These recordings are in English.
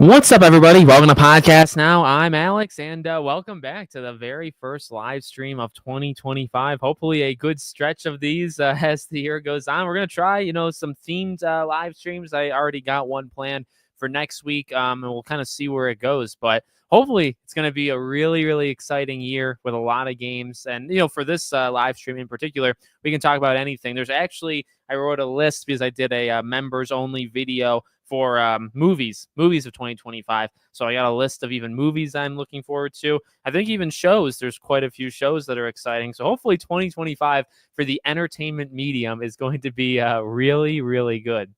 What's up, everybody? Welcome to Podcast Now. I'm Alex, and welcome back to the very first live stream of 2025. Hopefully, a good stretch of these as the year goes on. We're going to try, some themed live streams. I already got one planned for next week, and we'll kind of see where it goes. But hopefully, it's going to be a really, really exciting year with a lot of games. And, for this live stream in particular, we can talk about anything. I wrote a list because I did a members-only video for movies of 2025. So I got a list of even movies I'm looking forward to. I think even shows. There's quite a few shows that are exciting. So hopefully 2025 for the entertainment medium is going to be really, really good.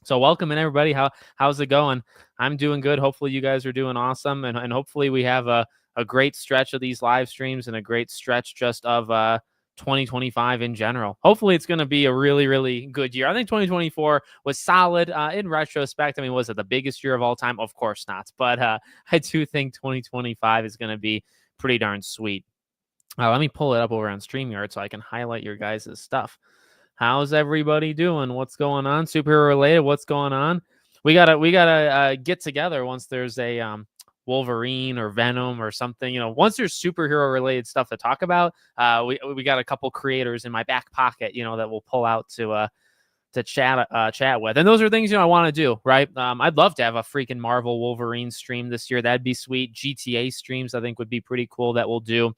So welcome in, everybody. How's it going? I'm doing good. Hopefully you guys are doing awesome. And hopefully we have a great stretch of these live streams and a great stretch just of 2025 in general. Hopefully it's going to be a really, really good year. I think 2024 was solid in retrospect. I mean, was it the biggest year of all time? Of course not. But I do think 2025 is going to be pretty darn sweet. Let me pull it up over on StreamYard so I can highlight your guys' stuff. How's everybody doing? What's going on? Superhero related, what's going on? We gotta get together once there's a Wolverine or Venom or something. Once there's superhero related stuff to talk about, we got a couple creators in my back pocket, that we'll pull out to chat with. And those are things I want to do, right? I'd love to have a freaking Marvel Wolverine stream this year. That'd be sweet. GTA streams I think would be pretty cool that we'll do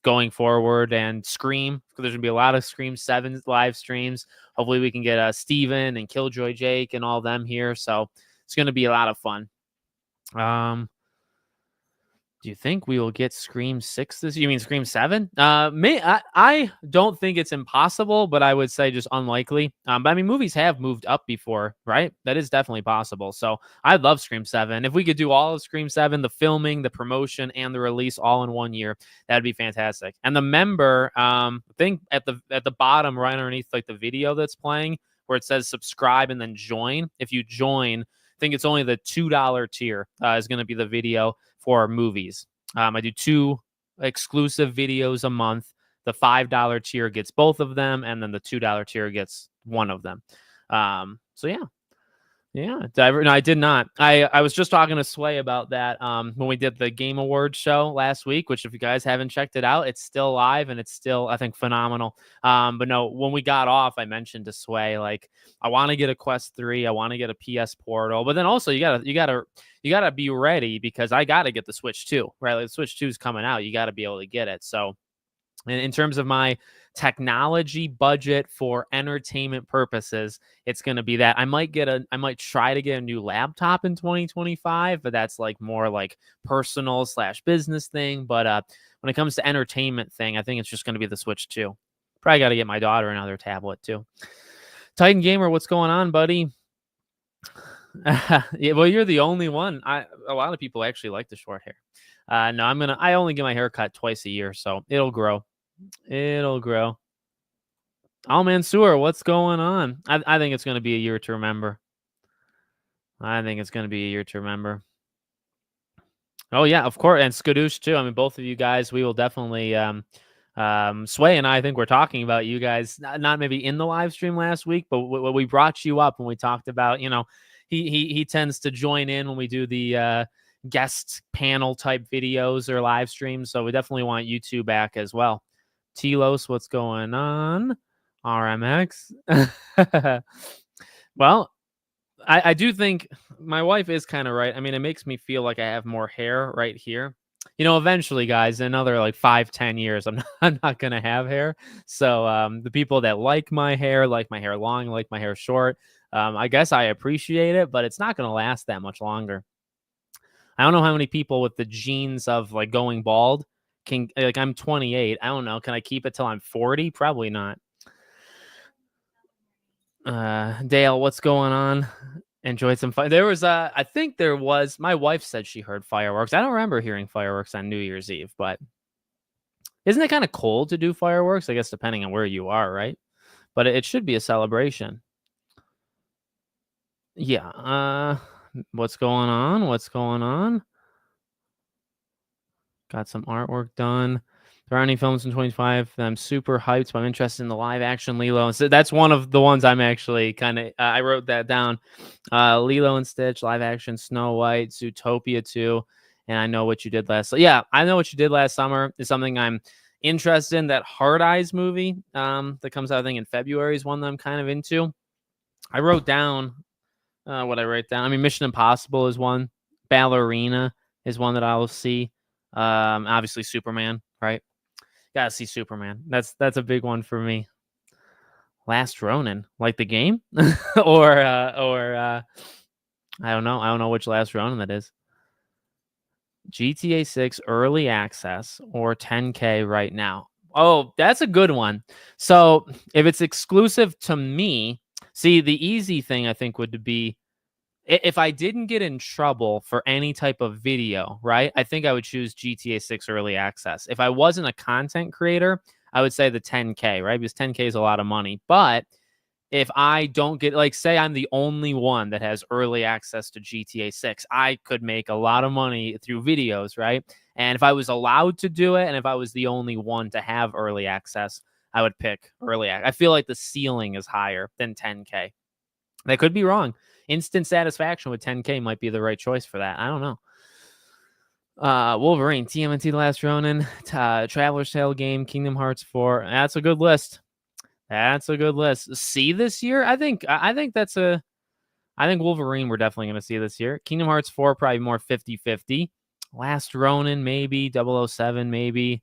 going forward, and Scream, because there's gonna be a lot of Scream 7 live streams. Hopefully we can get Steven and Killjoy Jake and all them here. So it's gonna be a lot of fun. Do you think we will get Scream 6 this year? You mean Scream 7? I don't think it's impossible, but I would say just unlikely. But I mean, movies have moved up before, right? That is definitely possible. So I'd love Scream 7. If we could do all of Scream 7, the filming, the promotion, and the release all in one year, that'd be fantastic. And the member thing at the bottom right underneath like the video that's playing, where it says subscribe and then join. If you join, I think it's only the $2 tier is going to be the video for movies. I do 2 exclusive videos a month. The $5 tier gets both of them, and then the $2 tier gets one of them. So yeah. No, I did not. I was just talking to Sway about that when we did the Game Awards show last week, which if you guys haven't checked it out, it's still live and it's still, I think, phenomenal. But no, when we got off, I mentioned to Sway, like, I want to get a Quest 3, I want to get a PS Portal, but then also you gotta be ready, because I gotta get the Switch 2, right? Like, the Switch 2 is coming out. You gotta be able to get it. So in terms of my technology budget for entertainment purposes, it's going to be that. I might try to get a new laptop in 2025, but that's like more like personal / business thing. But when it comes to entertainment thing, I think it's just going to be the Switch 2. Probably got to get my daughter another tablet too. Titan Gamer, what's going on, buddy? Yeah, well, you're the only one. A lot of people actually like the short hair. No, I only get my hair cut twice a year, so it'll grow. Oh, Mansoor, what's going on? I think it's going to be a year to remember. Oh yeah, of course, and Skadoosh too. I mean, both of you guys, we will definitely. Sway and I think we're talking about you guys, not maybe in the live stream last week, but we brought you up when we talked about, he tends to join in when we do the guest panel type videos or live streams. So we definitely want you two back as well. Telos, what's going on? RMX. Well, I do think my wife is kind of right. I mean, it makes me feel like I have more hair right here. Eventually, guys, in another like 5-10 years, I'm not gonna have hair. So the people that like my hair long, like my hair short, I guess I appreciate it, but it's not gonna last that much longer. I don't know how many people with the genes of like going bald can, like, I'm 28. I don't know. Can I keep it till I'm 40? Probably not. Dale, what's going on? Enjoyed some fun. There was I think there was, my wife said she heard fireworks. I don't remember hearing fireworks on New Year's Eve, but isn't it kind of cold to do fireworks? I guess depending on where you are, right? But it should be a celebration. Yeah. What's going on? Got some artwork done. there are any films in 25 that I'm super hyped, but I'm interested in the live action Lilo. And so that's one of the ones I'm actually kind of, I wrote that down. Lilo and Stitch, live action Snow White, Zootopia 2, and I Know What You Did Last. So yeah, I Know What You Did Last Summer is something I'm interested in. That Hard Eyes movie that comes out, I think, in February is one that I'm kind of into. I wrote down what I write down. I mean, Mission Impossible is one. Ballerina is one that I will see. Obviously Superman, right? Gotta see Superman. That's a big one for me. Last Ronin, like the game, or I don't know. I don't know which Last Ronin that is. GTA 6 early access or 10K right now. Oh, that's a good one. So if it's exclusive to me, see, the easy thing I think would be if I didn't get in trouble for any type of video, right? I think I would choose GTA 6 early access. If I wasn't a content creator, I would say the 10K, right? Because 10K is a lot of money. But if I don't get, like, say I'm the only one that has early access to GTA 6, I could make a lot of money through videos, right? And if I was allowed to do it, and if I was the only one to have early access, I would pick early access. I feel like the ceiling is higher than 10K. That could be wrong. Instant satisfaction with 10K might be the right choice for that. I don't know. Wolverine, TMNT The Last Ronin, Traveler's Tale game, Kingdom Hearts 4. That's a good list. That's a good list. See this year? I think that's a I think Wolverine we're definitely going to see this year. Kingdom Hearts 4 probably more 50-50. Last Ronin maybe, 007 maybe.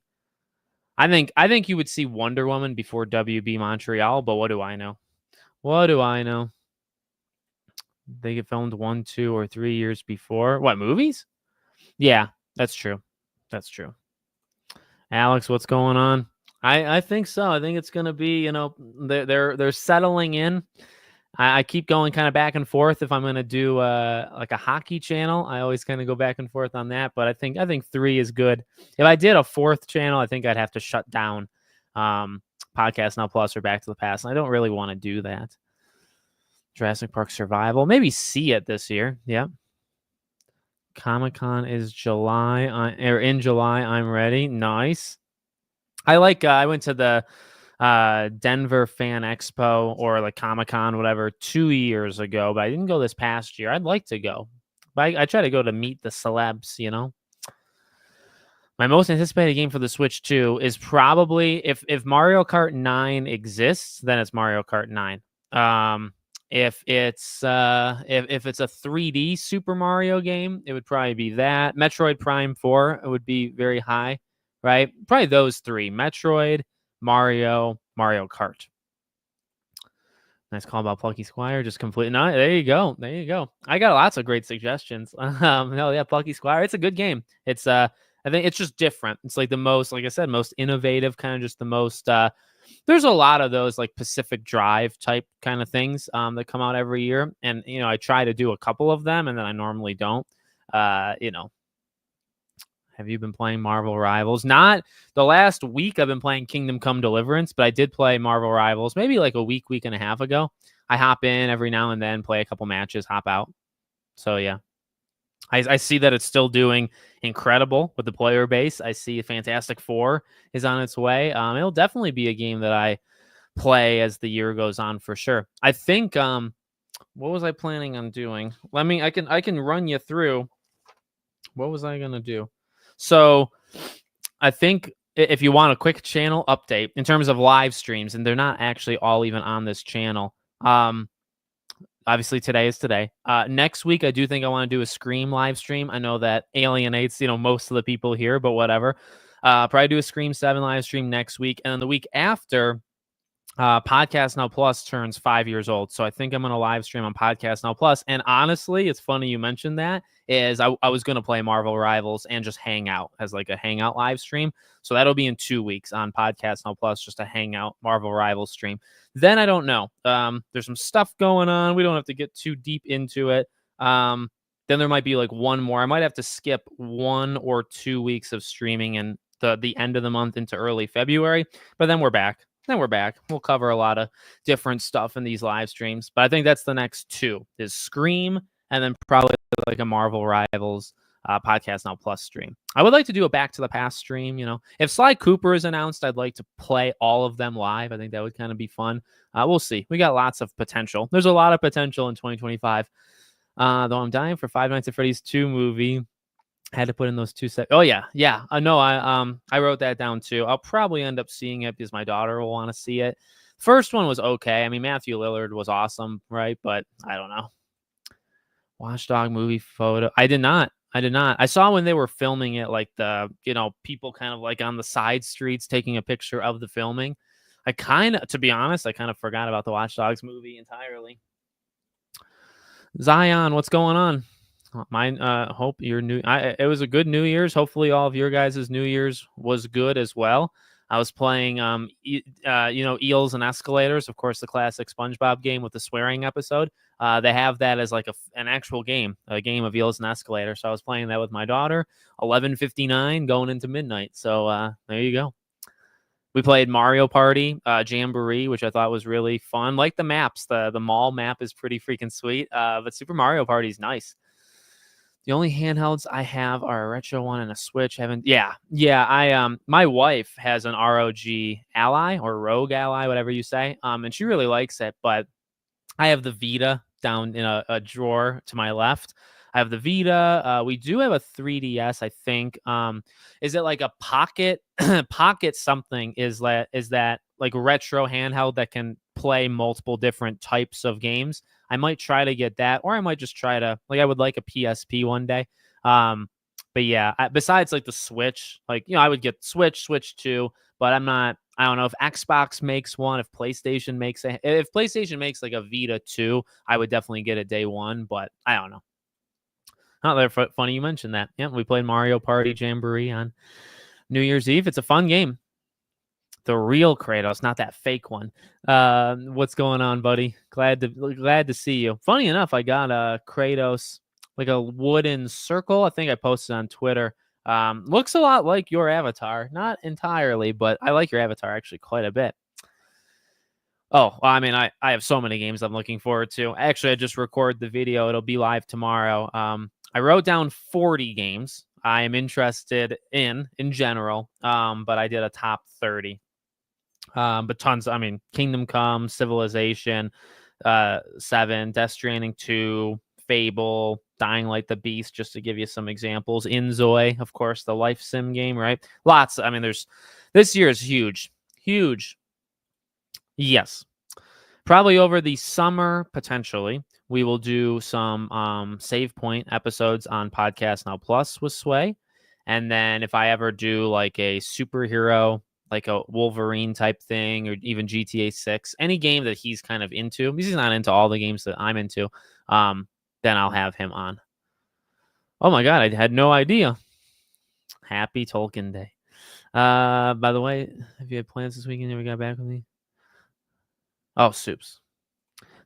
I think you would see Wonder Woman before WB Montreal, but what do I know? What do I know? They get filmed 1, 2, or 3 years before. What, movies? Yeah, that's true. That's true. Alex, what's going on? I think so. I think it's gonna be, they're settling in. I keep going kind of back and forth if I'm gonna do like a hockey channel. I always kind of go back and forth on that, but I think 3 is good. If I did a 4th channel, I think I'd have to shut down Podcast Now Plus or Back to the Past. And I don't really want to do that. Jurassic Park Survival. Maybe see it this year. Yeah. Comic-Con is July. Or in July, I'm ready. Nice. I like, I went to the Denver Fan Expo or like Comic-Con, whatever, 2 years ago, but I didn't go this past year. I'd like to go. But I try to go to meet the celebs, My most anticipated game for the Switch 2 is probably, if Mario Kart 9 exists, then it's Mario Kart 9. If it's if it's a 3D Super Mario game, it would probably be that. Metroid Prime 4 would be very high, right? Probably those 3: Metroid, Mario Kart. Nice call about Plucky Squire. Just complete. No, there you go. There you go. I got lots of great suggestions. Hell yeah, Plucky Squire. It's a good game. It's I think it's just different. It's like the most, like I said, most innovative, kind of just the most there's a lot of those like Pacific Drive type kind of things that come out every year. And, I try to do a couple of them and then I normally don't. Have you been playing Marvel Rivals? Not the last week I've been playing Kingdom Come Deliverance, but I did play Marvel Rivals maybe like a week and a half ago. I hop in every now and then, play a couple matches, hop out. So yeah. I see that it's still doing incredible with the player base. I see Fantastic Four is on its way. It'll definitely be a game that I play as the year goes on for sure. I think what was I planning on doing? I can run you through. What was I gonna do? So I think if you want a quick channel update in terms of live streams, and they're not actually all even on this channel. Obviously, today is today. Next week, I do think I want to do a Scream live stream. I know that alienates, most of the people here, but whatever. Probably do a Scream 7 live stream next week. And then the week after, Podcast Now Plus turns 5 years old. So I think I'm going to live stream on Podcast Now Plus. And honestly, it's funny you mentioned that, is I was going to play Marvel Rivals and just hang out as like a hangout live stream. So that'll be in 2 weeks on Podcast Now Plus, just a hangout Marvel Rivals stream. Then I don't know. There's some stuff going on. We don't have to get too deep into it. Then there might be like one more. I might have to skip 1 or 2 weeks of streaming in the end of the month into early February. But then we're back. We'll cover a lot of different stuff in these live streams. But I think that's the next 2 is Scream and then probably like a Marvel Rivals Podcast Now Plus stream. I would like to do a Back to the Past stream. If Sly Cooper is announced, I'd like to play all of them live. I think that would kind of be fun. We'll see. We got lots of potential. There's a lot of potential in 2025. Though I'm dying for Five Nights at Freddy's 2 movie. Had to put in those 2 sec. Oh yeah. No, I wrote that down too. I'll probably end up seeing it because my daughter will want to see it. First one was okay. I mean, Matthew Lillard was awesome, right? But I don't know. Watchdog movie photo. I did not. I saw when they were filming it, like the people kind of like on the side streets taking a picture of the filming. To be honest, I kind of forgot about the Watch Dogs movie entirely. Zion, what's going on? Mine, hope your it was a good New Year's. Hopefully all of your guys' New Year's was good as well. I was playing, Eels and Escalators, of course, the classic SpongeBob game with the swearing episode. They have that as like an actual game, a game of Eels and Escalators. So I was playing that with my daughter, 11:59 going into midnight. So there you go. We played Mario Party, Jamboree, which I thought was really fun. Like the maps, the mall map is pretty freaking sweet. But Super Mario Party is nice. The only handhelds I have are a retro one and a Switch. My wife has an ROG Ally or Rogue Ally, whatever you say. And she really likes it, but I have the Vita down in a drawer to my left. I have the Vita. We do have a 3DS, I think. Is it like a pocket something? Is that like retro handheld that can play multiple different types of games? I might try to get that, or I might just try to I would like a PSP one day. But yeah, besides like the Switch, I would get Switch 2, but I don't know if Xbox makes one, if PlayStation makes like a Vita 2, I would definitely get it day one, but I don't know. Oh, they're funny you mentioned that. Yeah, we played Mario Party Jamboree on New Year's Eve. It's a fun game. The real Kratos, not that fake one. What's going on, buddy? Glad to see you. Funny enough, I got a Kratos, like a wooden circle. I think I posted on Twitter. Looks a lot like your avatar. Not entirely, but I like your avatar actually quite a bit. Oh, well, I mean, I have so many games I'm looking forward to. Actually, I just recorded the video. It'll be live tomorrow. I wrote down 40 games I am interested in general, but I did a top 30. But tons. I mean, Kingdom Come, Civilization 7, Death Stranding 2, Fable, Dying Light the Beast, just to give you some examples. Inzoi, of course, the life sim game, right? Lots. I mean, this year is huge. Yes. Probably over the summer, potentially, we will do some save point episodes on Podcast Now Plus with Sway. And then if I ever do like a superhero, like a Wolverine type thing, or even GTA 6, any game that he's kind of into, because he's not into all the games that I'm into, then I'll have him on. Oh my God, I had no idea. Happy Tolkien Day. By the way, have you had plans this weekend? Never got back with me? Oh, Soups.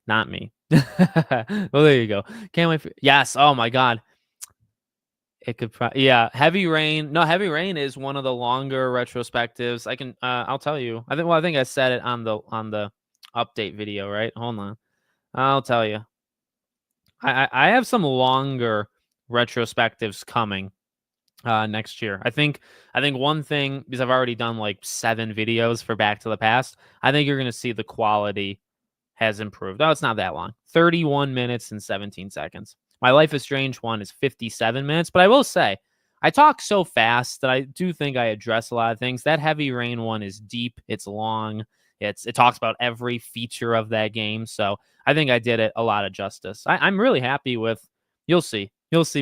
Not me. Well, there you go. Can't wait for... Yes. Oh my God. It could yeah. Heavy Rain. No, Heavy Rain is one of the longer retrospectives. I can I'll tell you. I think I said it on the update video, right? Hold on. I'll tell you. I have some longer retrospectives coming next year. I think one thing, because I've already done like 7 videos for Back to the Past, I think you're going to see the quality has improved. Oh, it's not that long. 31 minutes and 17 seconds. My Life is Strange one is 57 minutes, but I will say I talk so fast that I do think I address a lot of things. That Heavy Rain one is deep. It's long. It talks about every feature of that game. So I think I did it a lot of justice. I'm really happy with, you'll see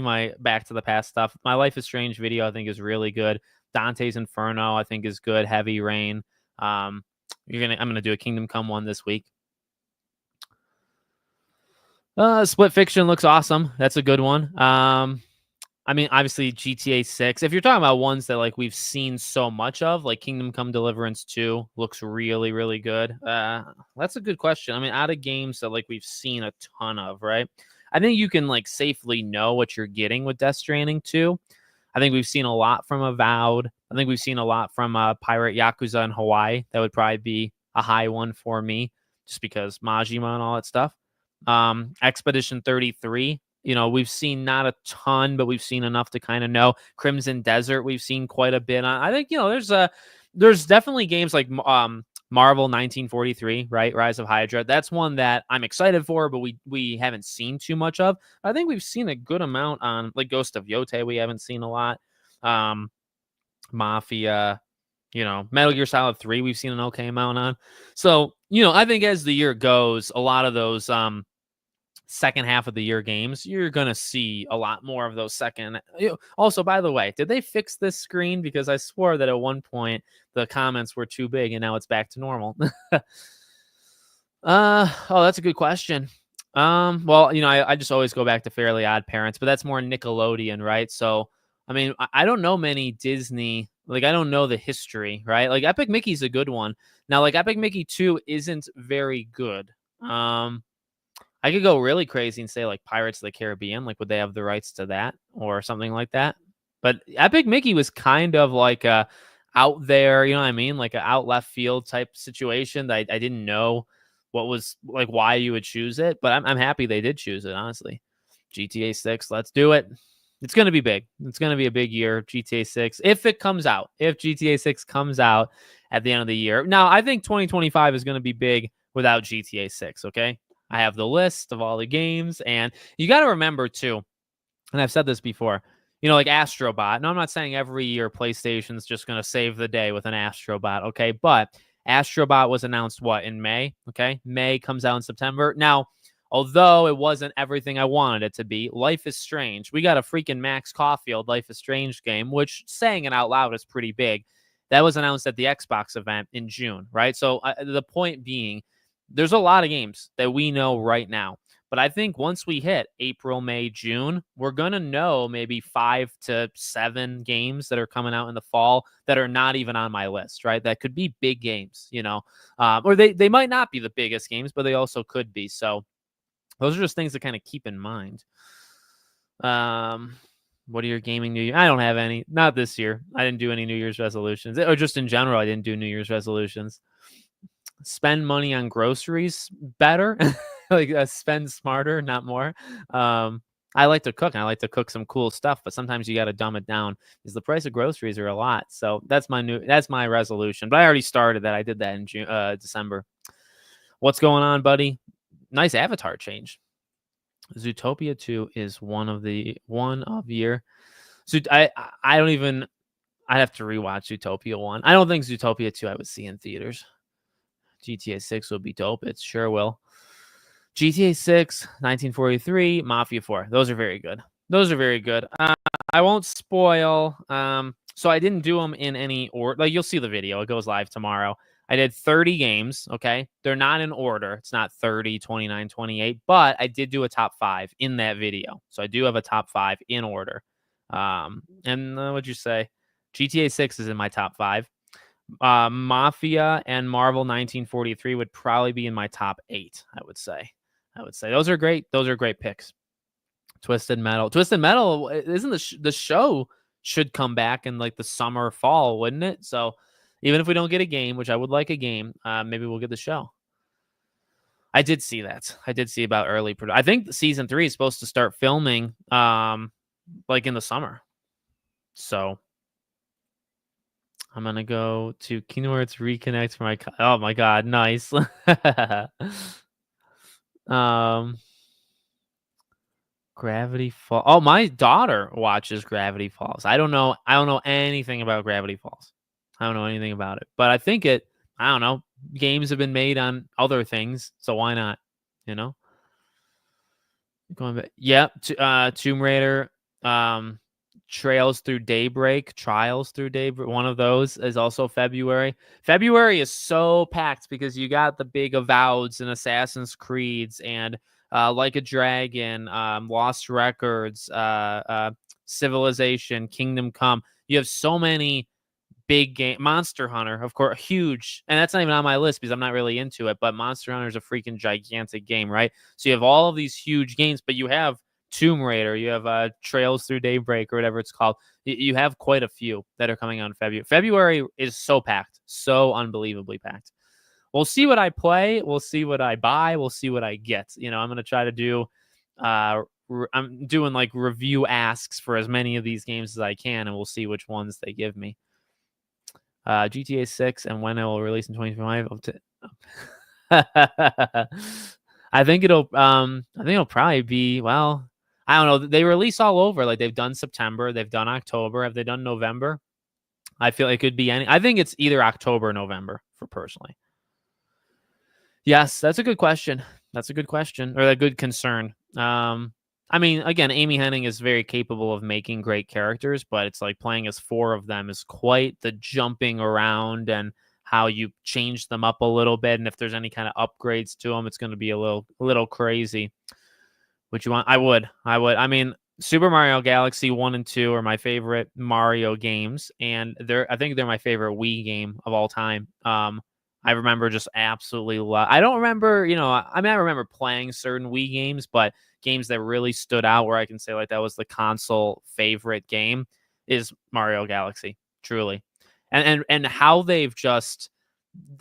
my Back to the Past stuff. My Life is Strange video, I think, is really good. Dante's Inferno, I think, is good. Heavy Rain. I'm gonna do a Kingdom Come one this week. Split Fiction looks awesome. That's a good one. I mean, obviously GTA 6. If you're talking about ones that like we've seen so much of, like Kingdom Come Deliverance 2 looks really, really good. That's a good question. I mean, out of games that like we've seen a ton of, right? I think you can like safely know what you're getting with Death Stranding 2. I think we've seen a lot from Avowed. I think we've seen a lot from Pirate Yakuza in Hawaii. That would probably be a high one for me, just because Majima and all that stuff. Expedition 33 we've seen not a ton, but we've seen enough to kind of know. Crimson Desert, we've seen quite a bit on. I think, there's definitely games like Marvel 1943, right? Rise of Hydra. That's one that I'm excited for, but we haven't seen too much of. I think we've seen a good amount on like Ghost of Yote. We haven't seen a lot. Mafia, Metal Gear Solid 3, we've seen an okay amount on. So, I think as the year goes, a lot of those second half of the year games, you're going to see a lot more of those second. Also, by the way, did they fix this screen? Because I swore that at one point the comments were too big and now it's back to normal. That's a good question. Well, I just always go back to Fairly Odd Parents, but that's more Nickelodeon, right? So, I mean, I don't know many Disney, like I don't know the history, right? Like Epic Mickey's a good one. Now, like Epic Mickey 2 isn't very good. I could go really crazy and say like Pirates of the Caribbean, like would they have the rights to that or something like that? But Epic Mickey was kind of like a out there, you know what I mean? Like an out left field type situation that I didn't know what was like why you would choose it, but I'm happy they did choose it, honestly. GTA 6, let's do it. It's going to be big. It's going to be a big year, GTA 6, if it comes out. If GTA 6 comes out at the end of the year. Now, I think 2025 is going to be big without GTA 6, okay? I have the list of all the games, and you got to remember too, and I've said this before, like Astro Bot. No, I'm not saying every year PlayStation's just going to save the day with an Astro Bot, okay? But Astro Bot was announced, in May, okay? May comes out in September. Now, although it wasn't everything I wanted it to be, Life is Strange. We got a freaking Max Caulfield Life is Strange game, which saying it out loud is pretty big. That was announced at the Xbox event in June, right? So the point being, there's a lot of games that we know right now. But I think once we hit April, May, June, we're going to know maybe 5 to 7 games that are coming out in the fall that are not even on my list, right? That could be big games, or they might not be the biggest games, but they also could be. So those are just things to kind of keep in mind. What are your gaming New Year? I don't have any. Not this year. I didn't do any New Year's resolutions. Or just in general, I didn't do New Year's resolutions. Spend money on groceries better. Like spend smarter, not more. I like to cook, and I like to cook some cool stuff, but sometimes you got to dumb it down because the price of groceries are a lot. So that's my resolution. But I already started that. I did that in December. What's going on, buddy? Nice avatar change. Zootopia 2 is one of year. So I don't even. I'd have to rewatch Zootopia 1. I don't think Zootopia 2 I would see in theaters. GTA 6 will be dope. It sure will. GTA 6, 1943, Mafia 4. Those are very good. I won't spoil. So I didn't do them in any order. Like you'll see the video. It goes live tomorrow. I did 30 games. Okay. They're not in order. It's not 30, 29, 28, but I did do a top 5 in that video. So I do have a top 5 in order. And what'd you say? GTA 6 is in my top 5. Mafia and Marvel 1943 would probably be in my top 8. I would say those are great picks. Twisted Metal isn't the show should come back in like the summer fall, wouldn't it? So even if we don't get a game, which I would like a game, maybe we'll get the show. I did see that. I did see about early production. I think season 3 is supposed to start filming like in the summer. So I'm gonna go to Kingdom Hearts Reconnect for my. Oh my god, nice. Gravity Falls. Oh, my daughter watches Gravity Falls. I don't know anything about Gravity Falls. I don't know anything about it, but I think I don't know. Games have been made on other things, so why not? Going back. Yep. Tomb Raider. Trials Through Daybreak. One of those is also February. February is so packed because you got the big Avoweds and Assassin's Creeds and Like a Dragon, Lost Records, Civilization, Kingdom Come. You have so many big game. Monster Hunter, of course, huge. And that's not even on my list because I'm not really into it. But Monster Hunter is a freaking gigantic game, right? So you have all of these huge games, but you have Tomb Raider, you have Trails Through Daybreak or whatever it's called. You have quite a few that are coming out in February. February is so packed, so unbelievably packed. We'll see what I play. We'll see what I buy. We'll see what I get. I'm going to try to do I'm doing like review asks for as many of these games as I can, and we'll see which ones they give me. GTA 6 and when it will release in 2025. I think it'll probably be, well, I don't know. They release all over. Like they've done September, they've done October. Have they done November? I feel it could be any. I think it's either October or November for personally. Yes, that's a good question. That's a good question, or a good concern. I mean, again, Amy Hennig is very capable of making great characters, but it's like playing as 4 of them is quite the jumping around and how you change them up a little bit. And if there's any kind of upgrades to them, it's going to be a little crazy. Would you want? I would. I mean, Super Mario Galaxy 1 and 2 are my favorite Mario games, and I think they're my favorite Wii game of all time. I remember just absolutely I don't remember, I mean, I remember playing certain Wii games, but games that really stood out where I can say like that was the console favorite game is Mario Galaxy, truly. And how they've just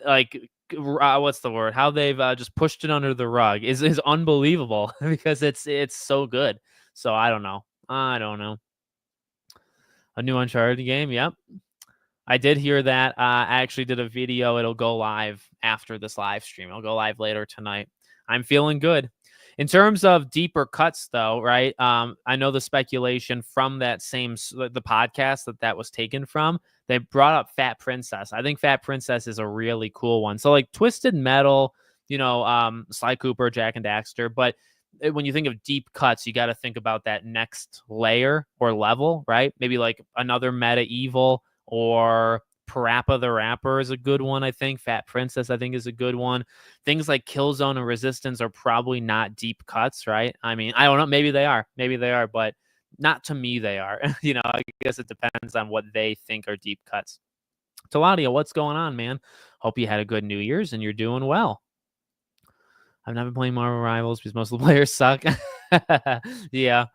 like what's the word? How they've just pushed it under the rug is unbelievable because it's so good. So I don't know. A new Uncharted game, yep. I did hear that. I actually did a video. It'll go live after this live stream. It'll go live later tonight. I'm feeling good. In terms of deeper cuts, though, right? I know the speculation from that the podcast that was taken from. They brought up Fat Princess. I think Fat Princess is a really cool one. So like Twisted Metal, Sly Cooper, Jack and Daxter, but when you think of deep cuts, you got to think about that next layer or level, right? Maybe like another Medieval or Parappa the Rapper is a good one, I think. Fat Princess, I think, is a good one. Things like Killzone and Resistance are probably not deep cuts, right? I mean, I don't know. Maybe they are. But not to me they are. I guess it depends on what they think are deep cuts. Taladia, what's going on, man? Hope you had a good New Year's and you're doing well. I've not been playing Marvel Rivals because most of the players suck. Yeah.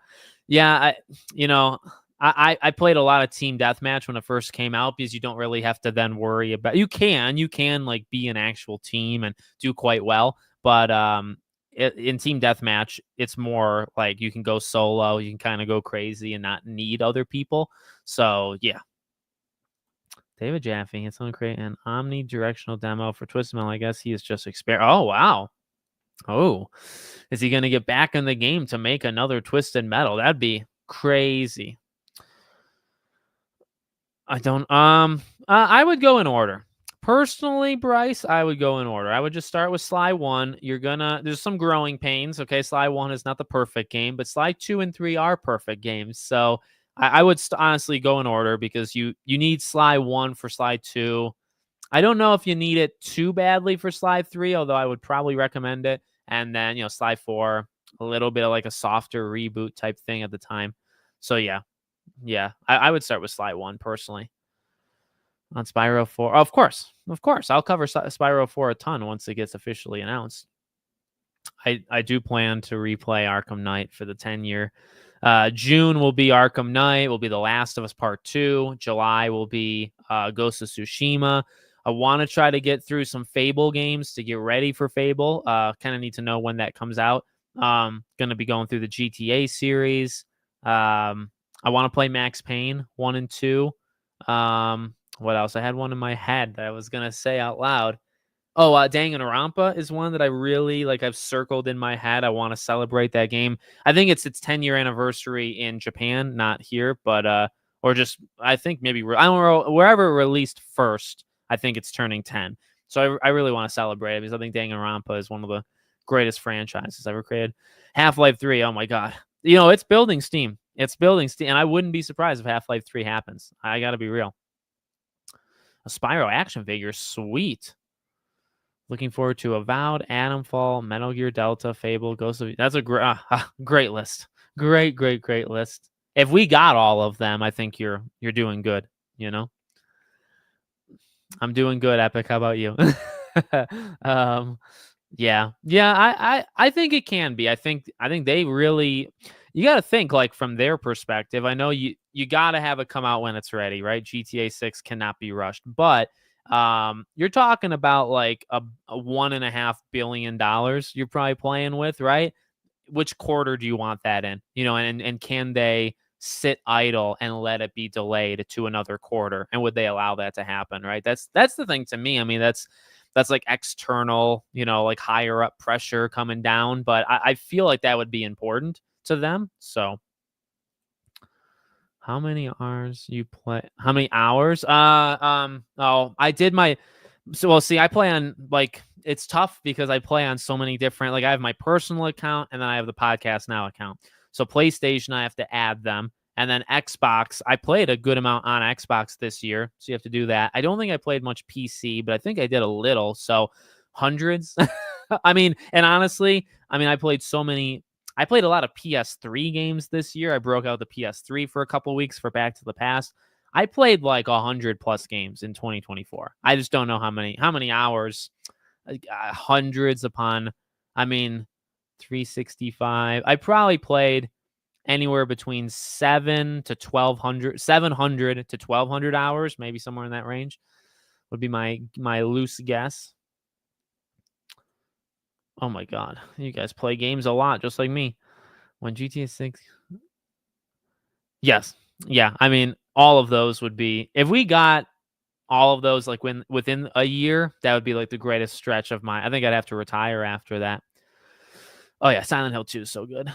I played a lot of Team Deathmatch when it first came out because you don't really have to then worry about. You can like be an actual team and do quite well, but in Team Deathmatch, it's more like you can go solo, you can kind of go crazy and not need other people. So yeah. David Jaffe, it's going to create an omnidirectional demo for Twisted Metal. I guess he is just Oh wow. Oh, is he going to get back in the game to make another Twisted Metal? That'd be crazy. I would go in order. Personally, Bryce, I would go in order. I would just start with Sly 1. There's some growing pains. Okay, Sly 1 is not the perfect game, but Sly 2 and 3 are perfect games. So I would honestly go in order because you need Sly 1 for Sly 2. I don't know if you need it too badly for Sly 3, although I would probably recommend it. And then, Sly 4, a little bit of like a softer reboot type thing at the time. So yeah, I would start with Sly 1 personally. On Spyro 4, of course, I'll cover Spyro 4 a ton once it gets officially announced. I do plan to replay Arkham Knight for the 10-year. June will be Arkham Knight, will be The Last of Us Part 2. July will be Ghost of Tsushima. I want to try to get through some Fable games to get ready for Fable. Kind of need to know when that comes out. Going to be going through the GTA series. I want to play Max Payne 1 and 2. What else? I had one in my head that I was going to say out loud. Oh, Danganronpa is one that I really like. I've circled in my head. I want to celebrate that game. I think it's its 10-year anniversary in Japan, not here, but or just I think maybe I don't know wherever it released first. I think it's turning 10, so I really want to celebrate it because I think Danganronpa is one of the greatest franchises ever created. Half-Life 3, oh my god, it's building steam. And I wouldn't be surprised if Half-Life 3 happens. I got to be real. A Spyro action figure, sweet. Looking forward to Avowed, Atomfall, Metal Gear Delta, Fable, Ghost of... That's a great list. Great list. If we got all of them, I think you're doing good, I'm doing good, Epic. How about you? Yeah. I think it can be. I think they really... You got to think like from their perspective. I know you got to have it come out when it's ready, right? GTA 6 cannot be rushed, but you're talking about like a $1.5 billion you're probably playing with, right? which quarter do you want that in? And can they sit idle and let it be delayed to another quarter? And would they allow that to happen? Right. That's the thing to me. I mean, that's like external, like higher up pressure coming down. But I feel like that would be important to them. So how many hours you play? How many hours? Oh, I did my. So, well, see, I play on it's tough because I play on so many different. Like, I have my personal account and then I have the Podcast Now account. So, PlayStation, I have to add them, and then Xbox. I played a good amount on Xbox this year, so you have to do that. I don't think I played much PC, but I think I did a little. So, hundreds. I mean, and honestly, I played so many. I played a lot of PS3 games this year. I broke out the PS3 for a couple weeks for Back to the Past. I played like 100 plus games in 2024. I just don't know how many hours, hundreds upon, 365. I probably played anywhere between 700 to 1200 hours, maybe somewhere in that range would be my loose guess. Oh my God. You guys play games a lot, just like me. When GTA 6. Yes. Yeah. All of those would be, if we got all of those like within a year, that would be like the greatest stretch of I think I'd have to retire after that. Oh yeah. Silent Hill 2 is so good.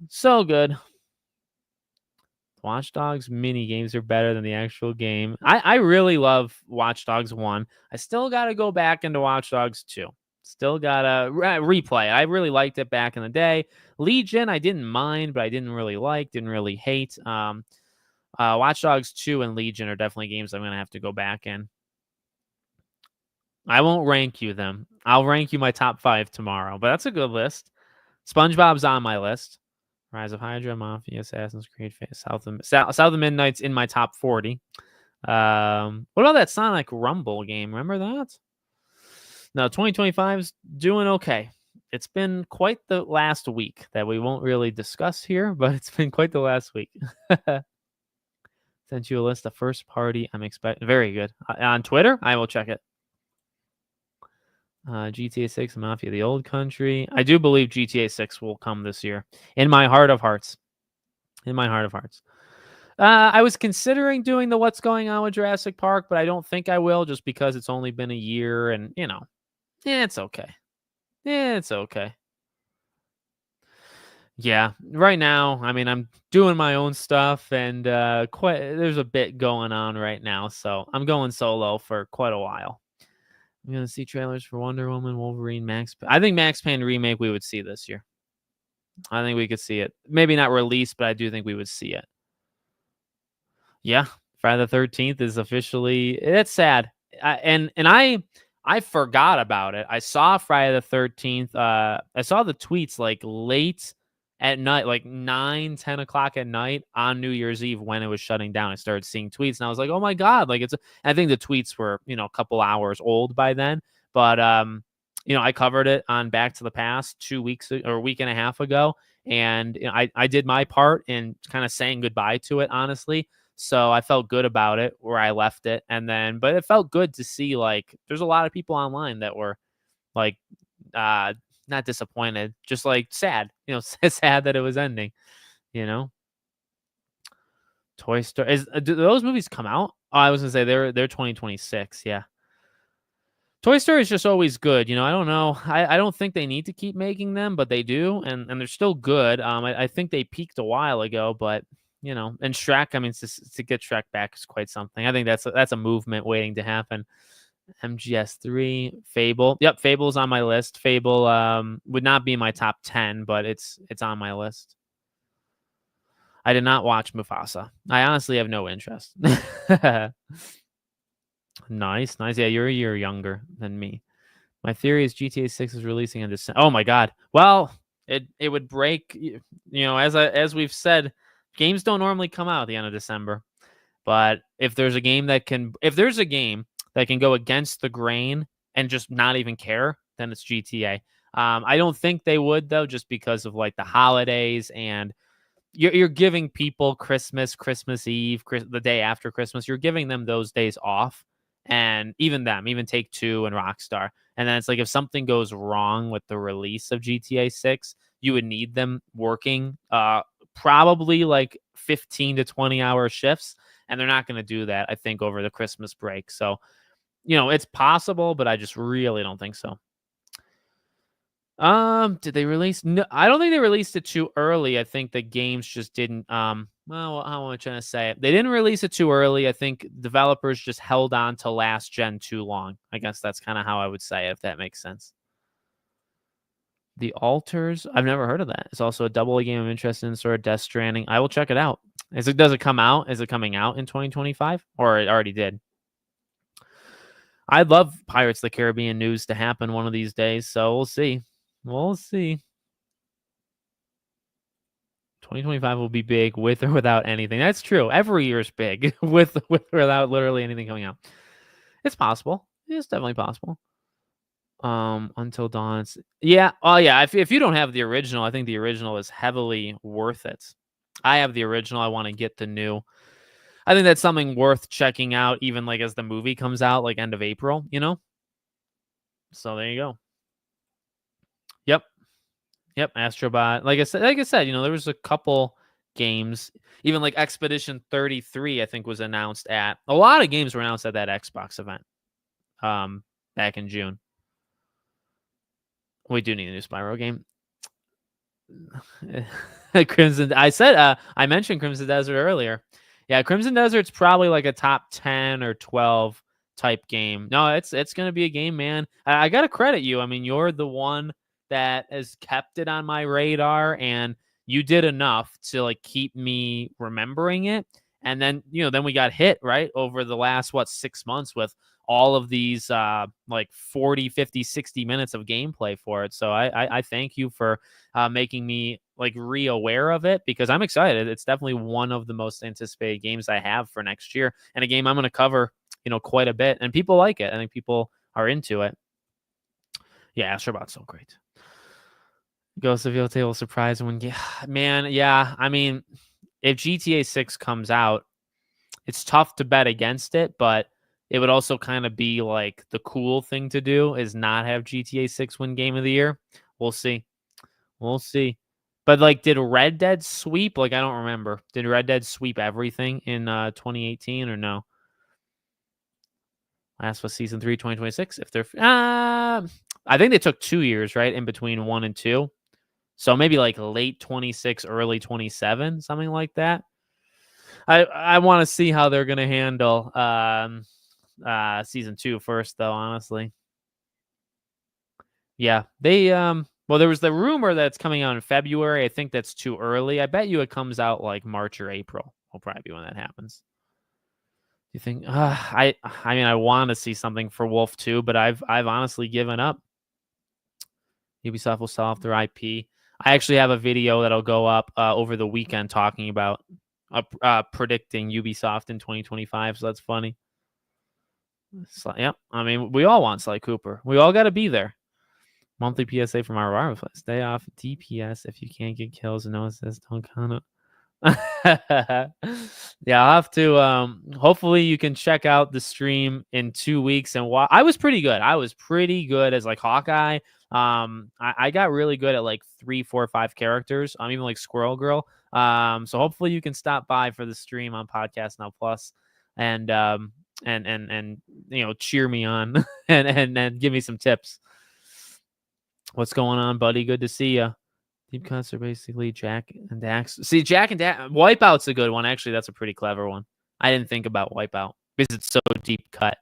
So good. Watch Dogs mini games are better than the actual game. I really love Watch Dogs 1. I still got to go back into Watch Dogs 2. Still gotta replay. I really liked it back in the day. Legion, I didn't mind, but I didn't really hate. Watch Dogs 2 and Legion are definitely games I'm gonna have to go back in. I won't rank you them. I'll rank you my top 5 tomorrow, but that's a good list. SpongeBob's on my list. Rise of Hydra, Mafia, Assassin's Creed, South of Midnight's in my top 40. What about that Sonic Rumble game? Remember that? No, 2025 is doing okay. It's been quite the last week that we won't really discuss here, but it's been quite the last week. Sent you a list of first party I'm expecting. Very good. On Twitter, I will check it. GTA 6, Mafia, the Old Country. I do believe GTA 6 will come this year. In my heart of hearts. I was considering doing the What's Going On with Jurassic Park, but I don't think I will just because it's only been a year and, it's okay. It's okay. Yeah, right now, I'm doing my own stuff and there's a bit going on right now, so I'm going solo for quite a while. I'm going to see trailers for Wonder Woman, Wolverine, I think Max Payne remake we would see this year. I think we could see it. Maybe not released, but I do think we would see it. Yeah, Friday the 13th is officially, it's sad. I forgot about it. I saw Friday the 13th. I saw the tweets like late at night, like 9-10 o'clock at night on New Year's Eve when it was shutting down. I started seeing tweets and I was like, oh my God, like I think the tweets were, a couple hours old by then, but, I covered it on Back to the Past 2 weeks or a week and a half ago. And I did my part in kind of saying goodbye to it, honestly. So I felt good about it where I left it. And then, but it felt good to see like there's a lot of people online that were like not disappointed, just like sad, sad that it was ending, Toy Story do those movies come out? Oh, I was gonna say they're 2026, yeah. Toy Story is just always good, I don't know. I don't think they need to keep making them, but they do, and they're still good. I think they peaked a while ago, but and Shrek, to get Shrek back is quite something. I think that's a movement waiting to happen. MGS3, Fable. Yep, Fable's on my list. Fable would not be in my top 10, but it's on my list. I did not watch Mufasa. I honestly have no interest. Nice. Yeah, you're a year younger than me. My theory is GTA 6 is releasing in December. Oh my God. Well, it would break. As we've said, games don't normally come out at the end of December. But if there's a game that can go against the grain and just not even care, then it's GTA. I don't think they would though, just because of like the holidays and you're giving people Christmas Eve, the day after Christmas. You're giving them those days off, and even Take-Two and Rockstar. And then it's like if something goes wrong with the release of GTA 6, you would need them working probably like 15 to 20-hour shifts, and they're not going to do that, I think, over the Christmas break. So, it's possible, but I just really don't think so. Did they release? No, I don't think they released it too early. I think the games just didn't. Well, how am I trying to say it? They didn't release it too early. I think developers just held on to last gen too long. I guess that's kind of how I would say it, if that makes sense. The Altars, I've never heard of that. It's also a double A game I'm interested in, sort of Death Stranding. I will check it out. Does it come out? Is it coming out in 2025, or it already did? I'd love Pirates of the Caribbean news to happen one of these days, so we'll see. We'll see. 2025 will be big with or without anything. That's true. Every year is big with or without literally anything coming out. It's possible. It's definitely possible. Until Dawn. Yeah. Oh, yeah. If you don't have the original, I think the original is heavily worth it. I have the original. I want to get the new. I think that's something worth checking out, even like as the movie comes out, like end of April. So there you go. Yep, Astro Bot. Like I said, there was a couple games, even like Expedition 33, I think was announced at a lot of games were announced at that Xbox event. Back in June. We do need a new Spyro game. Crimson. I mentioned Crimson Desert earlier. Yeah, Crimson Desert's probably like a top 10 or 12 type game. No, it's gonna be a game, man. I gotta credit you. I mean, you're the one that has kept it on my radar, and you did enough to like keep me remembering it. And then then we got hit right over the last 6 months with all of these like 40, 50, 60 minutes of gameplay for it. So I thank you for making me like re-aware of it, because I'm excited. It's definitely one of the most anticipated games I have for next year, and a game I'm going to cover quite a bit, and people like it. I think people are into it. Yeah, Astro Bot's so great. Ghost of Yotei will surprise when man, yeah. I mean, if GTA 6 comes out, it's tough to bet against it, but it would also kind of be like the cool thing to do is not have GTA 6 win Game of the Year. We'll see. But like, did Red Dead sweep? Like, I don't remember. Did Red Dead sweep everything in 2018 or no? Last was Season 3, 2026. If they're, I think they took 2 years, right, in between 1 and 2. So maybe like late 26, early 27, something like that. I want to see how they're going to handle Season 2 first, though, honestly. Yeah, they well, there was the rumor that's coming out in February. I think that's too early. I bet you it comes out like March or April. Will probably be when that happens. You think? I mean, I want to see something for Wolf 2, but I've honestly given up. Ubisoft will sell off their IP. I actually have a video that'll go up over the weekend talking about predicting Ubisoft in 2025. So that's funny. Yep. I mean, we all want Sly Cooper. We all got to be there. Monthly PSA from our rival. Stay off DPS if you can't get kills. And no one says don't count it. Yeah, I'll have to. Hopefully, you can check out the stream in 2 weeks. And I was pretty good. I was pretty good as like Hawkeye. I got really good at like 3, 4, 5 characters. I'm even like Squirrel Girl. So hopefully you can stop by for the stream on Podcast Now Plus, and cheer me on and give me some tips. What's going on, buddy? Good to see you. Deep cuts are basically Jack and Dax. See, Jack and Dax. Wipeout's a good one. Actually, that's a pretty clever one. I didn't think about Wipeout because it's so deep cut.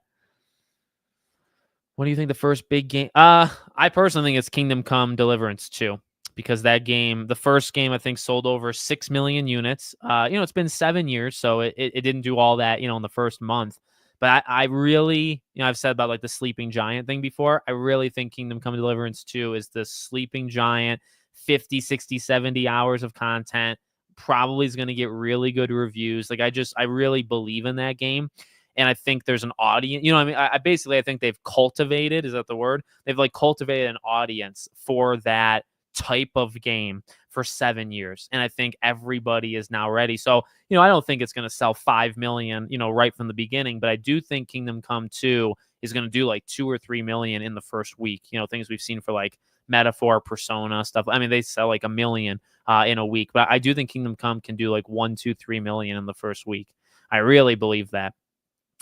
What do you think the first big game? I personally think it's Kingdom Come Deliverance 2, because that game, the first game, I think sold over 6 million units. It's been 7 years, so it didn't do all that, in the first month. But I really, I've said about like the sleeping giant thing before. I really think Kingdom Come Deliverance 2 is the sleeping giant, 50, 60, 70 hours of content. Probably is going to get really good reviews. Like, I really believe in that game. And I think there's an audience, I think they've cultivated, is that the word? They've like cultivated an audience for that type of game for 7 years. And I think everybody is now ready. So, I don't think it's going to sell 5 million, right from the beginning, but I do think Kingdom Come 2 is going to do like 2 or 3 million in the first week, things we've seen for like Metaphor, Persona stuff. I mean, they sell like 1 million in a week, but I do think Kingdom Come can do like 1, 2, 3 million in the first week. I really believe that.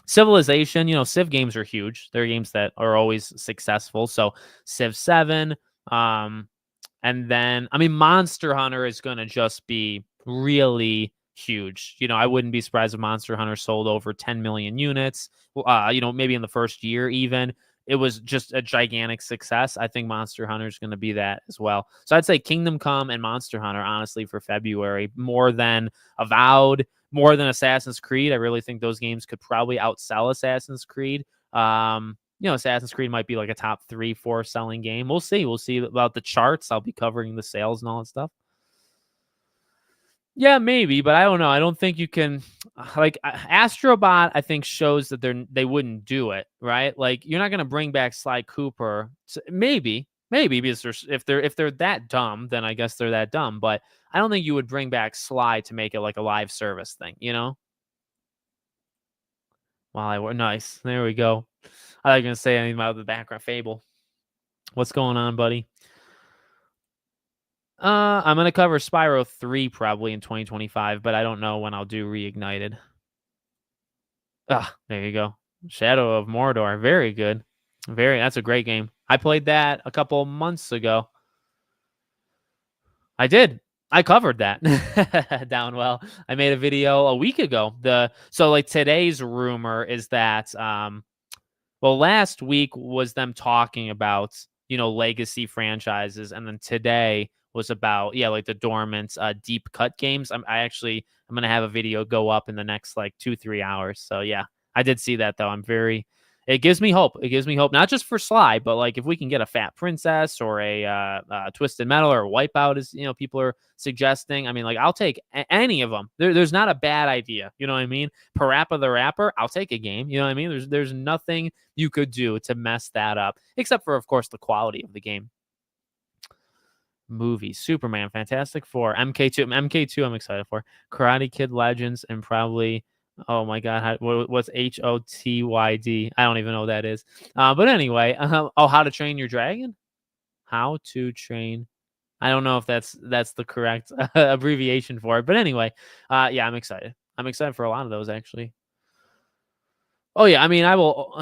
Civilization, Civ games are huge. They're games that are always successful. So Civ 7, and then, I mean, Monster Hunter is going to just be really huge. I wouldn't be surprised if Monster Hunter sold over 10 million units, maybe in the first year even. It was just a gigantic success. I think Monster Hunter is going to be that as well. So I'd say Kingdom Come and Monster Hunter, honestly, for February, more than Avowed, more than Assassin's Creed. I really think those games could probably outsell Assassin's Creed. Assassin's Creed might be like a top 3, 4 selling game. We'll see. We'll see about the charts. I'll be covering the sales and all that stuff. Yeah, maybe, but I don't know. I don't think you can, like, Astro Bot, I think shows that they wouldn't do it, right? Like, you're not going to bring back Sly Cooper. So maybe because if they're that dumb, then I guess they're that dumb. But I don't think you would bring back Sly to make it like a live service thing, While I were nice, there we go. I was going to say anything about the background Fable. What's going on, buddy? I'm gonna cover Spyro 3 probably in 2025, but I don't know when I'll do Reignited. There you go. Shadow of Mordor, very good. That's a great game. I played that a couple months ago. I did. I covered that down well. I made a video a week ago. So like today's rumor is that last week was them talking about legacy franchises, and then today was about like the dormant deep cut games. I'm gonna have a video go up in the next like 2-3 hours. So yeah, I did see that though. It gives me hope. It gives me hope, not just for Sly, but like if we can get a Fat Princess or a Twisted Metal or a Wipeout, as people are suggesting. I mean, like I'll take any of them. There's not a bad idea. You know what I mean? Parappa the Rapper, I'll take a game. You know what I mean? There's nothing you could do to mess that up, except for of course the quality of the game. Movies: Superman, Fantastic Four, MK2 I'm excited for, Karate Kid Legends, and probably, oh my god, what's HOTYD? I don't even know what that is. But anyway, How to Train Your Dragon? How to Train. I don't know if that's the correct abbreviation for it. But anyway, yeah, I'm excited. I'm excited for a lot of those actually. Oh yeah, I mean, I will,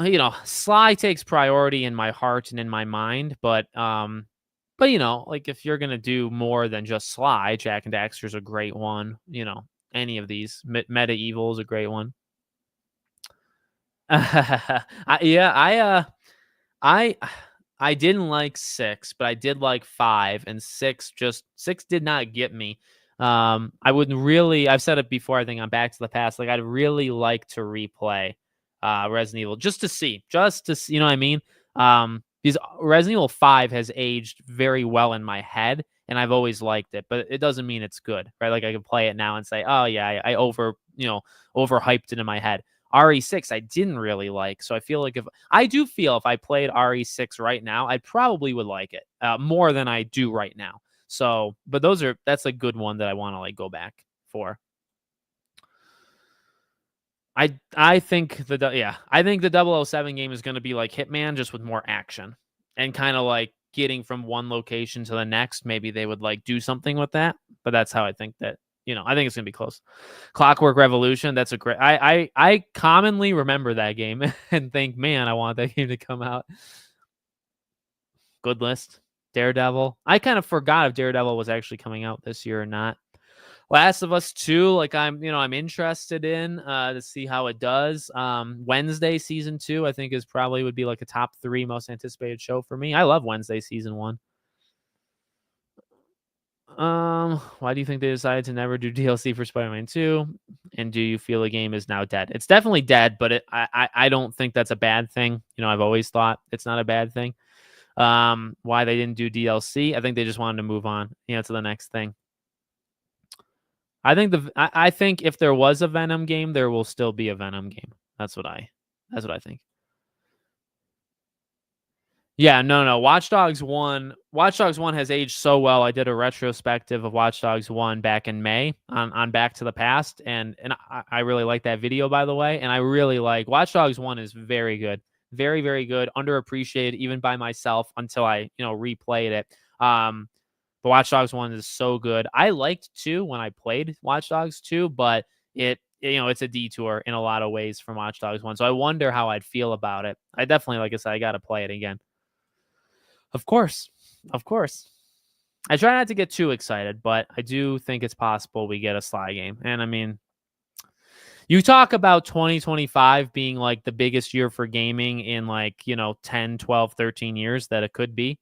Sly takes priority in my heart and in my mind, but like if you're gonna do more than just Sly, Jack and Daxter's a great one. Any of these, Medieval is a great one. I didn't like 6, but I did like 5, and 6 did not get me. I wouldn't really. I've said it before. I think on Back to the Past, like I'd really like to replay Resident Evil just to see, you know what I mean? Because Resident Evil 5 has aged very well in my head, and I've always liked it, but it doesn't mean it's good, right? Like I can play it now and say, oh yeah, I overhyped it in my head. RE6 I didn't really like, so I feel like if I played RE6 right now, I probably would like it more than I do right now. So, but that's a good one that I want to like go back for. I think the 007 game is going to be like Hitman, just with more action and kind of like getting from one location to the next. Maybe they would like do something with that, but that's how I think that, I think it's going to be close. Clockwork Revolution, that's a great, I commonly remember that game and think, man, I want that game to come out. Good list. Daredevil. I kind of forgot if Daredevil was actually coming out this year or not. Last of Us 2, like I'm interested in to see how it does. Wednesday season 2, I think would be like a top 3 most anticipated show for me. I love Wednesday season 1. Why do you think they decided to never do DLC for Spider-Man 2? And do you feel the game is now dead? It's definitely dead, but I don't think that's a bad thing. I've always thought it's not a bad thing. Why they didn't do DLC? I think they just wanted to move on, to the next thing. I think if there was a Venom game, there will still be a Venom game. That's what I think. Yeah, no. Watch Dogs 1 has aged so well. I did a retrospective of Watch Dogs 1 back in May on Back to the Past, and I really like that video, by the way. And I really like Watch Dogs 1 is very good. Very, very good. Underappreciated even by myself until I, replayed it. But Watch Dogs 1 is so good. I liked 2 when I played Watch Dogs 2, but it's a detour in a lot of ways from Watch Dogs 1. So I wonder how I'd feel about it. I definitely, like I said, I got to play it again. Of course. Of course. I try not to get too excited, but I do think it's possible we get a Sly game. And I mean, you talk about 2025 being like the biggest year for gaming in 10, 12, 13 years that it could be.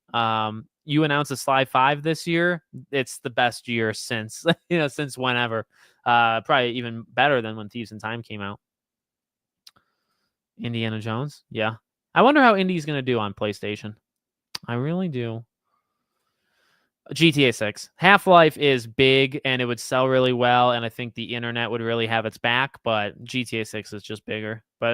You announced a Sly 5 this year. It's the best year since, since whenever. Probably even better than when Thieves in Time came out. Indiana Jones. Yeah. I wonder how Indy's going to do on PlayStation. I really do. GTA 6. Half-Life is big and it would sell really well, and I think the internet would really have its back, but GTA 6 is just bigger. But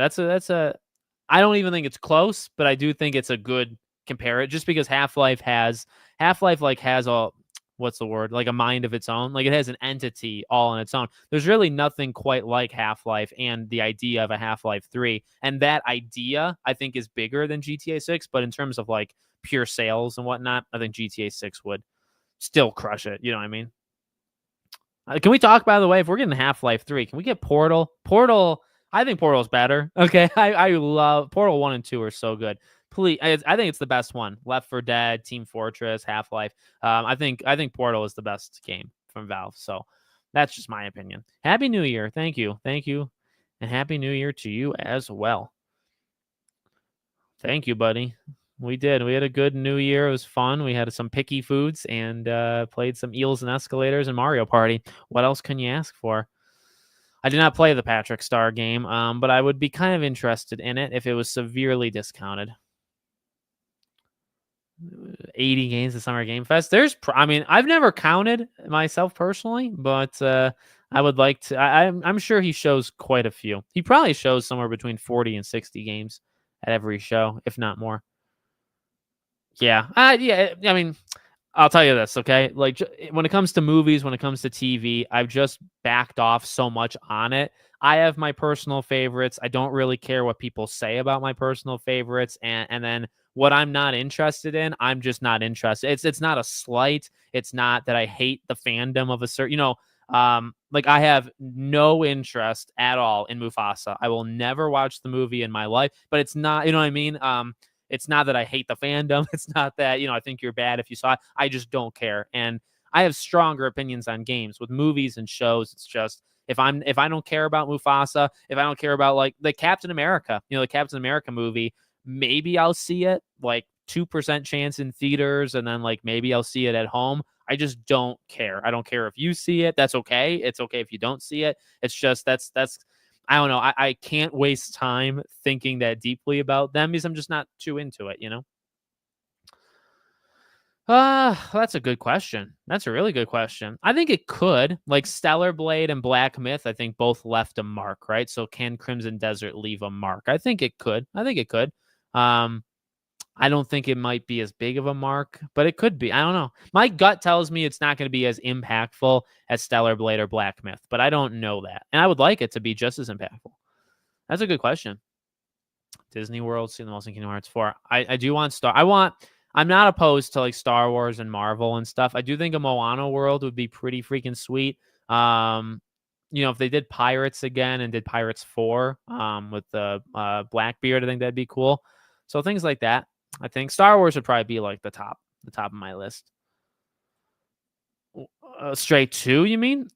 I don't even think it's close, but I do think it's a good compare it just because Half-Life has a what's the word? Like a mind of its own. Like it has an entity all on its own. There's really nothing quite like Half-Life and the idea of a Half-Life 3. And that idea I think is bigger than GTA 6, but in terms of like pure sales and whatnot, I think GTA 6 would still crush it. You know what I mean? Can we talk, by the way, if we're getting Half-Life 3, can we get Portal? I think Portal's better. Okay. I love Portal 1 and 2 are so good. Please, I think it's the best one. Left 4 Dead, Team Fortress, Half-Life. I think Portal is the best game from Valve. So that's just my opinion. Happy New Year. Thank you. And Happy New Year to you as well. Thank you, buddy. We did. We had a good New Year. It was fun. We had some picky foods and played some Eels and Escalators and Mario Party. What else can you ask for? I did not play the Patrick Star game, but I would be kind of interested in it if it was severely discounted. 80 games at Summer Game Fest. I've never counted myself personally, but I would like to. I'm sure he shows quite a few. He probably shows somewhere between 40 and 60 games at every show, if not more. Yeah. I mean, I'll tell you this, okay? Like when it comes to movies, when it comes to TV, I've just backed off so much on it. I have my personal favorites. I don't really care what people say about my personal favorites, and then what I'm not interested in, I'm just not interested. It's not a slight. It's not that I hate the fandom of a certain, like I have no interest at all in Mufasa. I will never watch the movie in my life, but it's not, you know what I mean? It's not that I hate the fandom. It's not that, I think you're bad if you saw it. I just don't care. And I have stronger opinions on games. With movies and shows, it's just if I don't care about Mufasa, if I don't care about like the Captain America, the Captain America movie, maybe I'll see it like 2% chance in theaters, and then like maybe I'll see it at home. I just don't care. I don't care if you see it. That's okay. It's okay if you don't see it. It's just that's I don't know. I can't waste time thinking that deeply about them because I'm just not too into it, That's a good question. That's a really good question. I think it could. Like Stellar Blade and Black Myth, I think both left a mark, right? So can Crimson Desert leave a mark? I think it could. I don't think it might be as big of a mark, but it could be. I don't know. My gut tells me it's not going to be as impactful as Stellar Blade or Black Myth, but I don't know that. And I would like it to be just as impactful. That's a good question. Disney World, seeing the most in Kingdom Hearts 4. I do want I'm not opposed to like Star Wars and Marvel and stuff. I do think a Moana world would be pretty freaking sweet. If they did Pirates again and did Pirates 4 with the Blackbeard, I think that'd be cool. So things like that. I think Star Wars would probably be like the top of my list. Stray 2, you mean?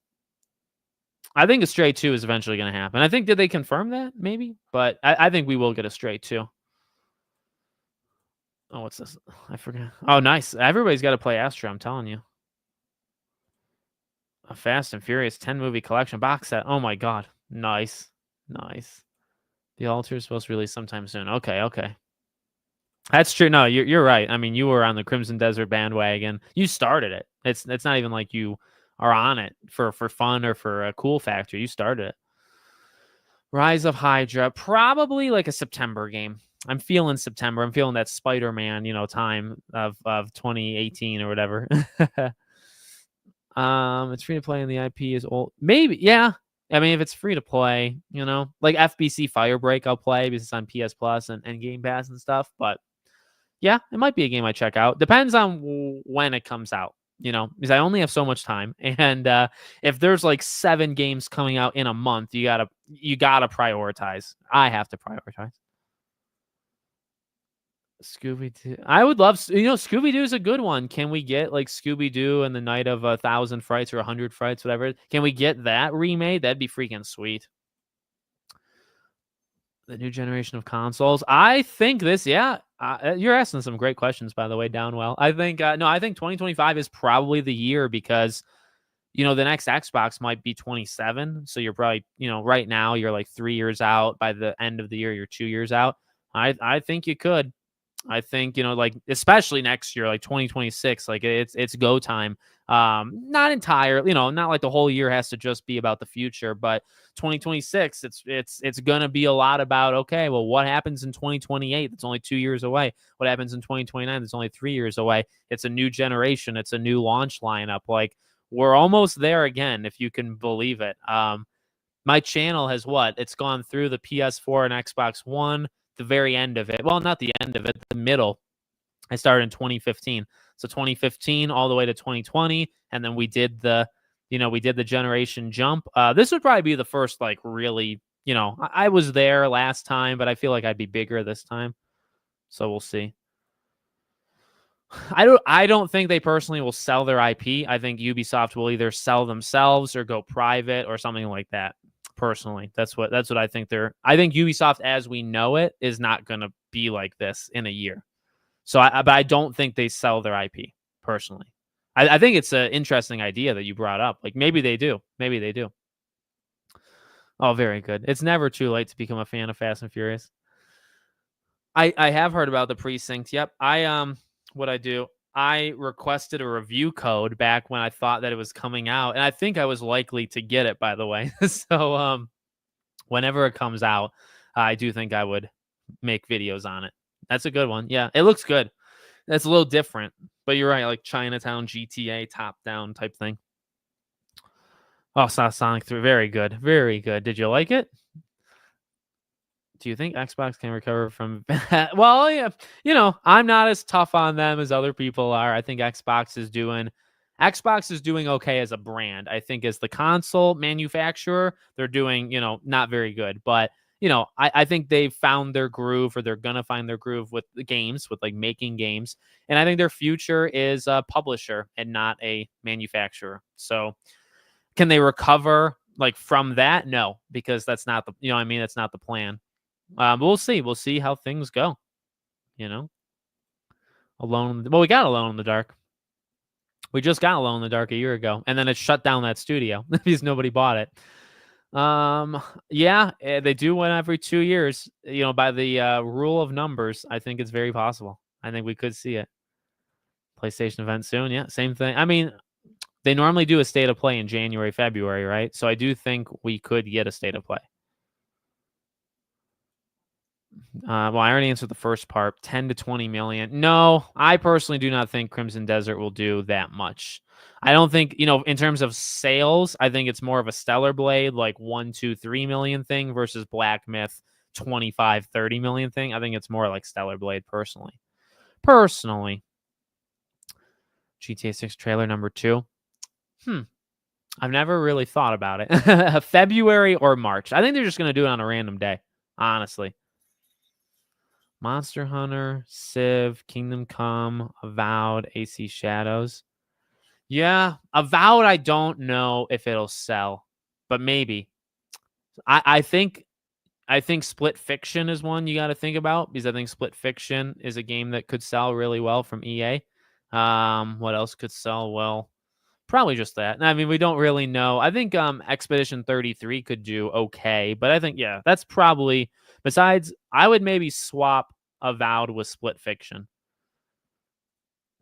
I think a Stray 2 is eventually going to happen. I think, did they confirm that? Maybe. But I think we will get a Stray 2. Oh, what's this? I forgot. Oh, nice. Everybody's got to play Astro, I'm telling you. A Fast and Furious 10 movie collection box set. Oh my god. Nice. The Altar is supposed to release sometime soon. Okay. That's true. No, you're right. I mean, you were on the Crimson Desert bandwagon. You started it. It's not even like you are on it for fun or for a cool factor. You started it. Rise of Hydra, probably like a September game. I'm feeling September. I'm feeling that Spider-Man, time of 2018 or whatever. It's free to play and the IP is old. Maybe, yeah. I mean, if it's free to play, like FBC Firebreak, I'll play because it's on PS Plus and Game Pass and stuff. But yeah, it might be a game I check out. Depends on when it comes out, because I only have so much time. And if there's like 7 games coming out in a month, you gotta prioritize. I have to prioritize. Scooby Doo. I would love, Scooby Doo is a good one. Can we get like Scooby Doo and the Night of 1,000 Frights or 100 Frights, whatever? Can we get that remade? That'd be freaking sweet. The new generation of consoles. I think this, yeah. You're asking some great questions, by the way, Downwell. I think, no, I think 2025 is probably the year because, the next Xbox might be 27. So you're probably, right now you're like 3 years out. By the end of the year, you're 2 years out. I think you could. I think, like especially next year, like 2026, like it's go time. Not entirely, not like the whole year has to just be about the future, but 2026, it's gonna be a lot about, okay, well, what happens in 2028? That's only 2 years away. What happens in 2029? That's only 3 years away. It's a new generation. It's a new launch lineup. Like we're almost there again, if you can believe it. My channel has it's gone through the PS4 and Xbox One, the very end of it. Well, not the end of it, the middle. I started in 2015. So 2015 all the way to 2020. And then we did the generation jump. This would probably be the first, like, really, I was there last time, but I feel like I'd be bigger this time. So we'll see. I don't think they personally will sell their IP. I think Ubisoft will either sell themselves or go private or something like that. Personally, that's what I think I think Ubisoft as we know it is not going to be like this in a year. So but I don't think they sell their IP personally. I think it's an interesting idea that you brought up. Like maybe they do. Maybe they do. Oh, very good. It's never too late to become a fan of Fast and Furious. I have heard about the Precinct. Yep. What I do, I requested a review code back when I thought that it was coming out, and I think I was likely to get it, by the way. So whenever it comes out, I do think I would make videos on it. That's a good one. Yeah, it looks good. That's a little different, but you're right, like Chinatown GTA top down type thing. Oh, Sonic 3, very good. Very good. Did you like it? Do you think Xbox can recover from well, yeah, I'm not as tough on them as other people are. I think Xbox is doing okay as a brand. I think as the console manufacturer, they're doing, not very good. But, I think they've found their groove, or they're gonna find their groove with the games, with like making games. And I think their future is a publisher and not a manufacturer. So can they recover like from that? No, because that's not the that's not the plan. But we'll see. We'll see how things go. Alone. Well, we got Alone in the Dark. We just got Alone in the Dark a year ago, and then it shut down that studio because nobody bought it. Yeah, they do one every 2 years. By the rule of numbers, I think it's very possible. I think we could see it. PlayStation event soon. Yeah, same thing. I mean, they normally do a state of play in January, February, right? So I do think we could get a state of play. Well, I already answered the first part. 10 to 20 million. No, I personally do not think Crimson Desert will do that much. I don't think, in terms of sales, I think it's more of a Stellar Blade, like 1, 2, 3 million thing versus Black Myth 25, 30 million thing. I think it's more like Stellar Blade personally. GTA 6 trailer number 2. I've never really thought about it. February or March. I think they're just going to do it on a random day, honestly. Monster Hunter, Civ, Kingdom Come, Avowed, AC Shadows. Yeah, Avowed, I don't know if it'll sell, but maybe. I think Split Fiction is one you got to think about, because I think Split Fiction is a game that could sell really well from EA. What else could sell well? Probably just that. I mean, we don't really know. I think Expedition 33 could do okay, but I think, yeah, that's probably, besides, I would maybe swap Avowed with Split Fiction.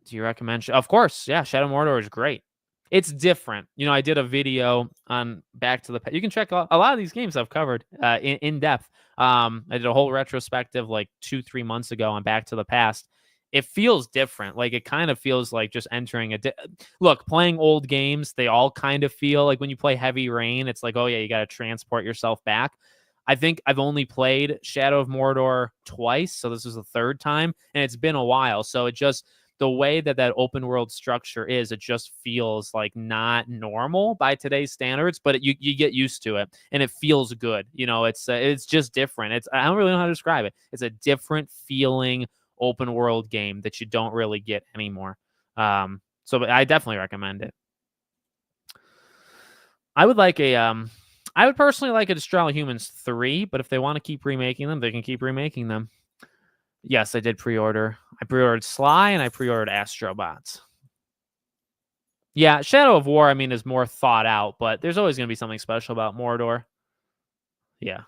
Do you recommend? Of course, yeah, Shadow Mordor is great. It's different. I did a video on Back to the Past. You can check out a lot of these games I've covered in depth. I did a whole retrospective like 2-3 months ago on Back to the Past. it feels different. Like, it kind of feels like just entering look, playing old games, they all kind of feel like when you play Heavy Rain, it's like, oh yeah, you got to transport yourself back. I think I've only played Shadow of Mordor twice, so this is the third time, and it's been a while. So it just, the way that open world structure is, it just feels like not normal by today's standards, but you get used to it and it feels good. It's just different. I don't really know how to describe it. It's a different feeling open world game that you don't really get anymore. So I definitely recommend it. I would personally like a Destroy All Humans 3, but if they want to keep remaking them, they can keep remaking them. Yes, I did pre-order. I pre-ordered Sly and I pre-ordered Astro Bot. Yeah, Shadow of War, I mean, is more thought out, but there's always going to be something special about Mordor. Yeah.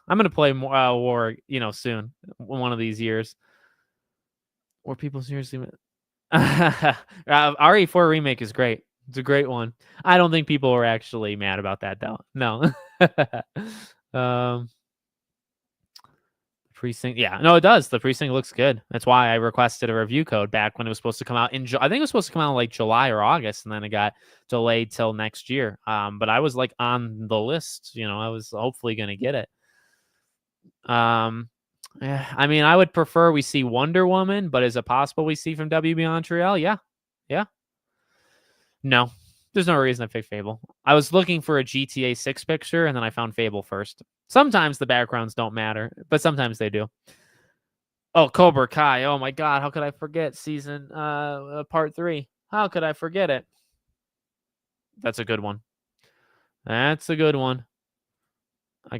I'm going to play War, soon, one of these years. Or people seriously... RE4 Remake is great. It's a great one. I don't think people were actually mad about that, though. No. Precinct, yeah, no, it does. The Precinct looks good. That's why I requested a review code back when it was supposed to come out in. I think it was supposed to come out in like July or August, and then it got delayed till next year. But I was like on the list. I was hopefully gonna get it. I mean, I would prefer we see Wonder Woman, but is it possible we see from WB Montreal? Yeah. No, there's no reason I picked Fable. I was looking for a GTA 6 picture, and then I found Fable first. Sometimes the backgrounds don't matter, but sometimes they do. Oh, Cobra Kai. Oh my God, how could I forget season part 3? How could I forget it? That's a good one. I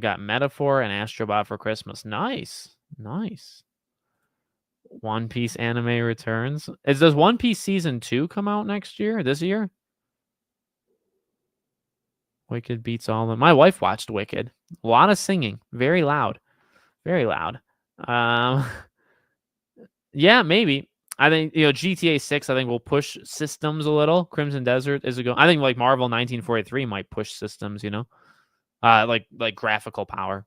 got Metaphor and Astro Bot for Christmas. Nice. One Piece anime returns. Does One Piece season 2 come out next year? This year? Wicked beats all of them. My wife watched Wicked. A lot of singing. Very loud. Yeah, maybe. I think GTA 6. I think will push systems a little. Crimson Desert is a go. I think like Marvel 1943 might push systems. Like graphical power.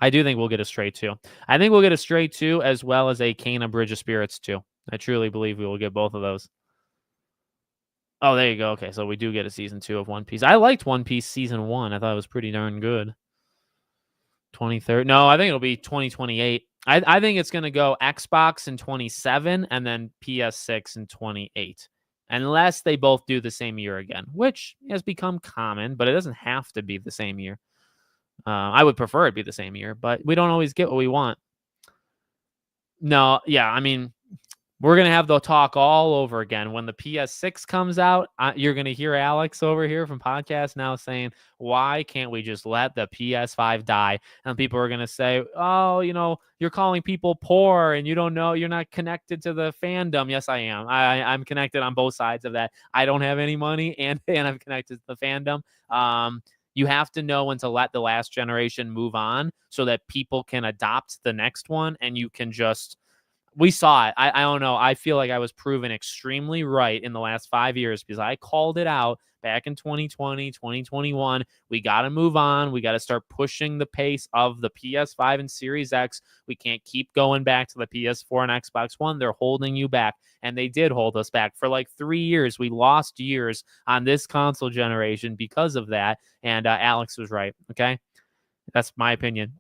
I do think we'll get a Stray 2. I think we'll get a Stray 2 as well as a Kena Bridge of Spirits 2. I truly believe we will get both of those. Oh, there you go. Okay, so we do get a season 2 of One Piece. I liked One Piece season 1. I thought it was pretty darn good. 2030. No, I think it'll be 2028. I think it's going to go Xbox in 27 and then PS6 in 28. Unless they both do the same year again, which has become common, but it doesn't have to be the same year. I would prefer it be the same year, but we don't always get what we want. No, yeah, I mean, we're going to have the talk all over again. When the PS6 comes out, you're going to hear Alex over here from Podcast Now saying, why can't we just let the PS5 die? And people are going to say, oh, you're calling people poor and you don't know, you're not connected to the fandom. Yes, I am. I'm connected on both sides of that. I don't have any money and I'm connected to the fandom. You have to know when to let the last generation move on so that people can adopt the next one and you can just... We saw it. I don't know. I feel like I was proven extremely right in the last 5 years because I called it out back in 2020, 2021. We got to move on. We got to start pushing the pace of the PS5 and Series X. We can't keep going back to the PS4 and Xbox One. They're holding you back. And they did hold us back for like 3 years. We lost years on this console generation because of that. And Alex was right. Okay. That's my opinion.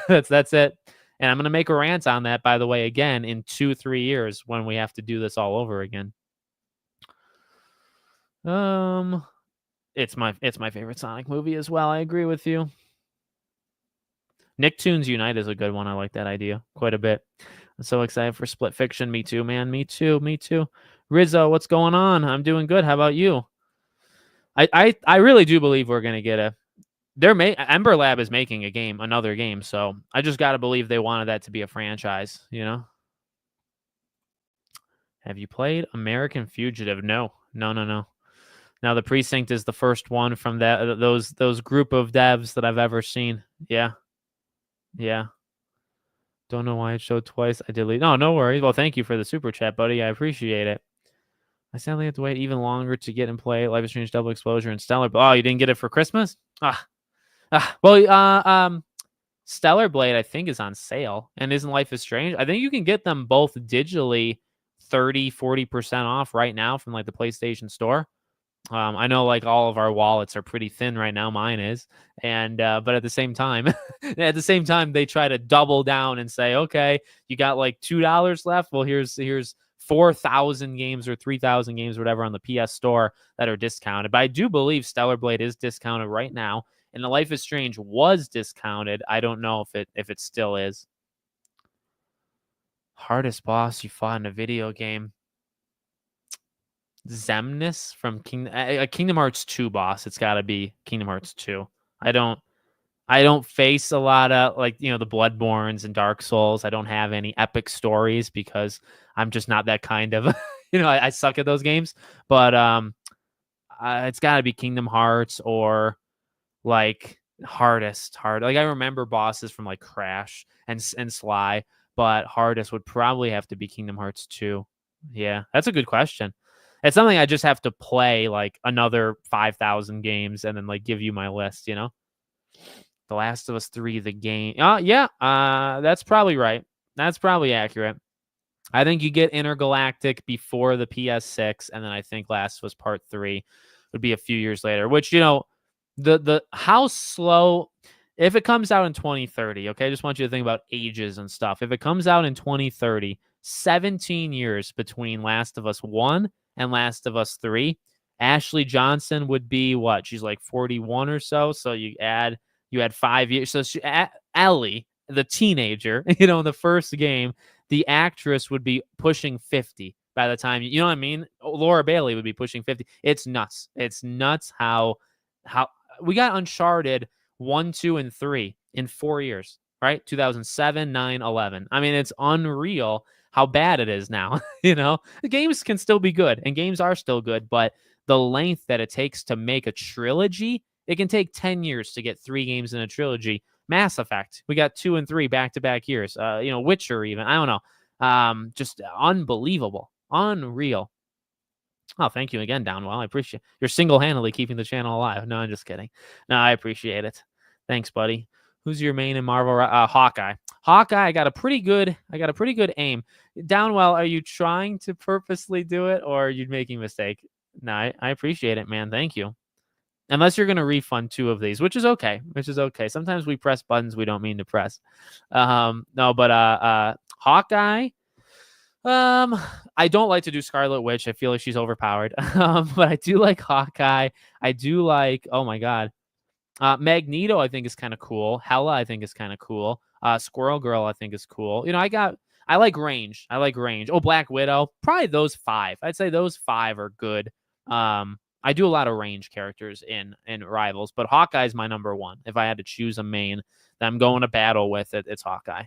That's it. And I'm going to make a rant on that, by the way, again, in 2-3 years when we have to do this all over again. It's my favorite Sonic movie as well. I agree with you. Nicktoons Unite is a good one. I like that idea quite a bit. I'm so excited for Split Fiction. Me too, man. Me too. Rizzo, what's going on? I'm doing good. How about you? I really do believe we're going to get Ember Lab is making another game, so I just got to believe they wanted that to be a franchise, Have you played American Fugitive? No. Now the Precinct is the first one from those group of devs that I've ever seen. Yeah. Don't know why it showed twice. I deleted. No worries. Well, thank you for the super chat, buddy. I appreciate it. I sadly have to wait even longer to get and play Life is Strange Double Exposure and Stellar. Oh, you didn't get it for Christmas? Stellar Blade, I think, is on sale. And isn't Life is Strange? I think you can get them both digitally 30-40% off right now from like the PlayStation Store. I know like all of our wallets are pretty thin right now. Mine is. And but at the same time, they try to double down and say, okay, you got like $2 left. Well, here's 4,000 games or 3,000 games, whatever, on the PS Store that are discounted. But I do believe Stellar Blade is discounted right now, and the Life is Strange was discounted. I don't know if it still is. Hardest boss you fought in a video game. Xemnas from Kingdom Hearts 2 boss. It's got to be Kingdom Hearts 2. I don't face a lot of like, the Bloodborns and Dark Souls. I don't have any epic stories because I'm just not that kind of I suck at those games. But it's got to be Kingdom Hearts or like hardest. Like I remember bosses from like Crash and Sly, but hardest would probably have to be Kingdom Hearts 2. Yeah, that's a good question. It's something I just have to play like another 5,000 games and then like give you my list, The Last of Us 3, the game. Yeah, that's probably right. That's probably accurate. I think you get Intergalactic before the PS6, and then I think Last of Us Part 3 would be a few years later, which, the how slow, if it comes out in 2030, okay, I just want you to think about ages and stuff. If it comes out in 2030, 17 years between Last of Us 1 and Last of Us 3, Ashley Johnson would be what? She's like 41 or so. So you had 5 years. So Ellie, the teenager, in the first game, the actress would be pushing 50 by the time, you know what I mean? Laura Bailey would be pushing 50. It's nuts. It's nuts how we got Uncharted 1, 2, and 3 in 4 years, right? 2007, 9, 11. I mean, it's unreal how bad it is now. The games can still be good, and games are still good, but the length that it takes to make a trilogy, it can take 10 years to get 3 games in a trilogy. Mass Effect, we got 2 and 3 back-to-back years. Witcher even, I don't know. Just unbelievable. Unreal. Oh, thank you again, Downwell. I appreciate you're single-handedly keeping the channel alive. No, I'm just kidding. No, I appreciate it. Thanks, buddy. Who's your main in Marvel? Hawkeye. Hawkeye, I got a pretty good aim. Downwell, are you trying to purposely do it or are you making a mistake? No, I appreciate it, man. Thank you. Unless you're going to refund 2 of these, which is okay. Sometimes we press buttons we don't mean to press. No, but Hawkeye. I don't like to do Scarlet Witch. I feel like she's overpowered. But I do like Hawkeye. I do like, oh my God. Magneto, I think, is kind of cool. Hela, I think, is kind of cool. Squirrel Girl, I think, is cool. I like range. Oh, Black Widow. Probably those 5. I'd say those 5 are good. I do a lot of range characters in Rivals, but Hawkeye is my number 1. If I had to choose a main that I'm going to battle with, it's Hawkeye.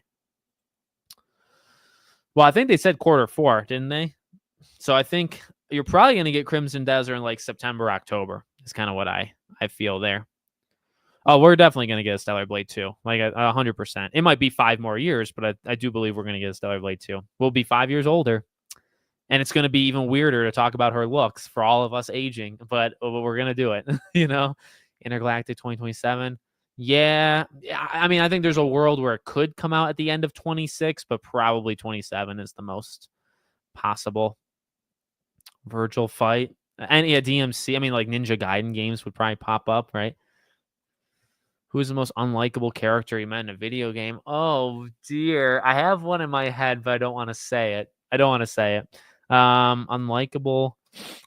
Well, I think they said Q4, didn't they? So I think you're probably going to get Crimson Desert in like September, October. Is kind of what I feel there. Oh, we're definitely going to get a Stellar Blade 2, like 100%. It might be 5 more years, but I do believe we're going to get a Stellar Blade 2. We'll be 5 years older, and it's going to be even weirder to talk about her looks for all of us aging, but we're going to do it, Intergalactic 2027. Yeah, I mean, I think there's a world where it could come out at the end of 26, but probably 27 is the most possible. Virtual Fight. And yeah, DMC. I mean, like Ninja Gaiden games would probably pop up, right? Who's the most unlikable character you met in a video game? Oh, dear. I have one in my head, but I don't want to say it. Unlikable.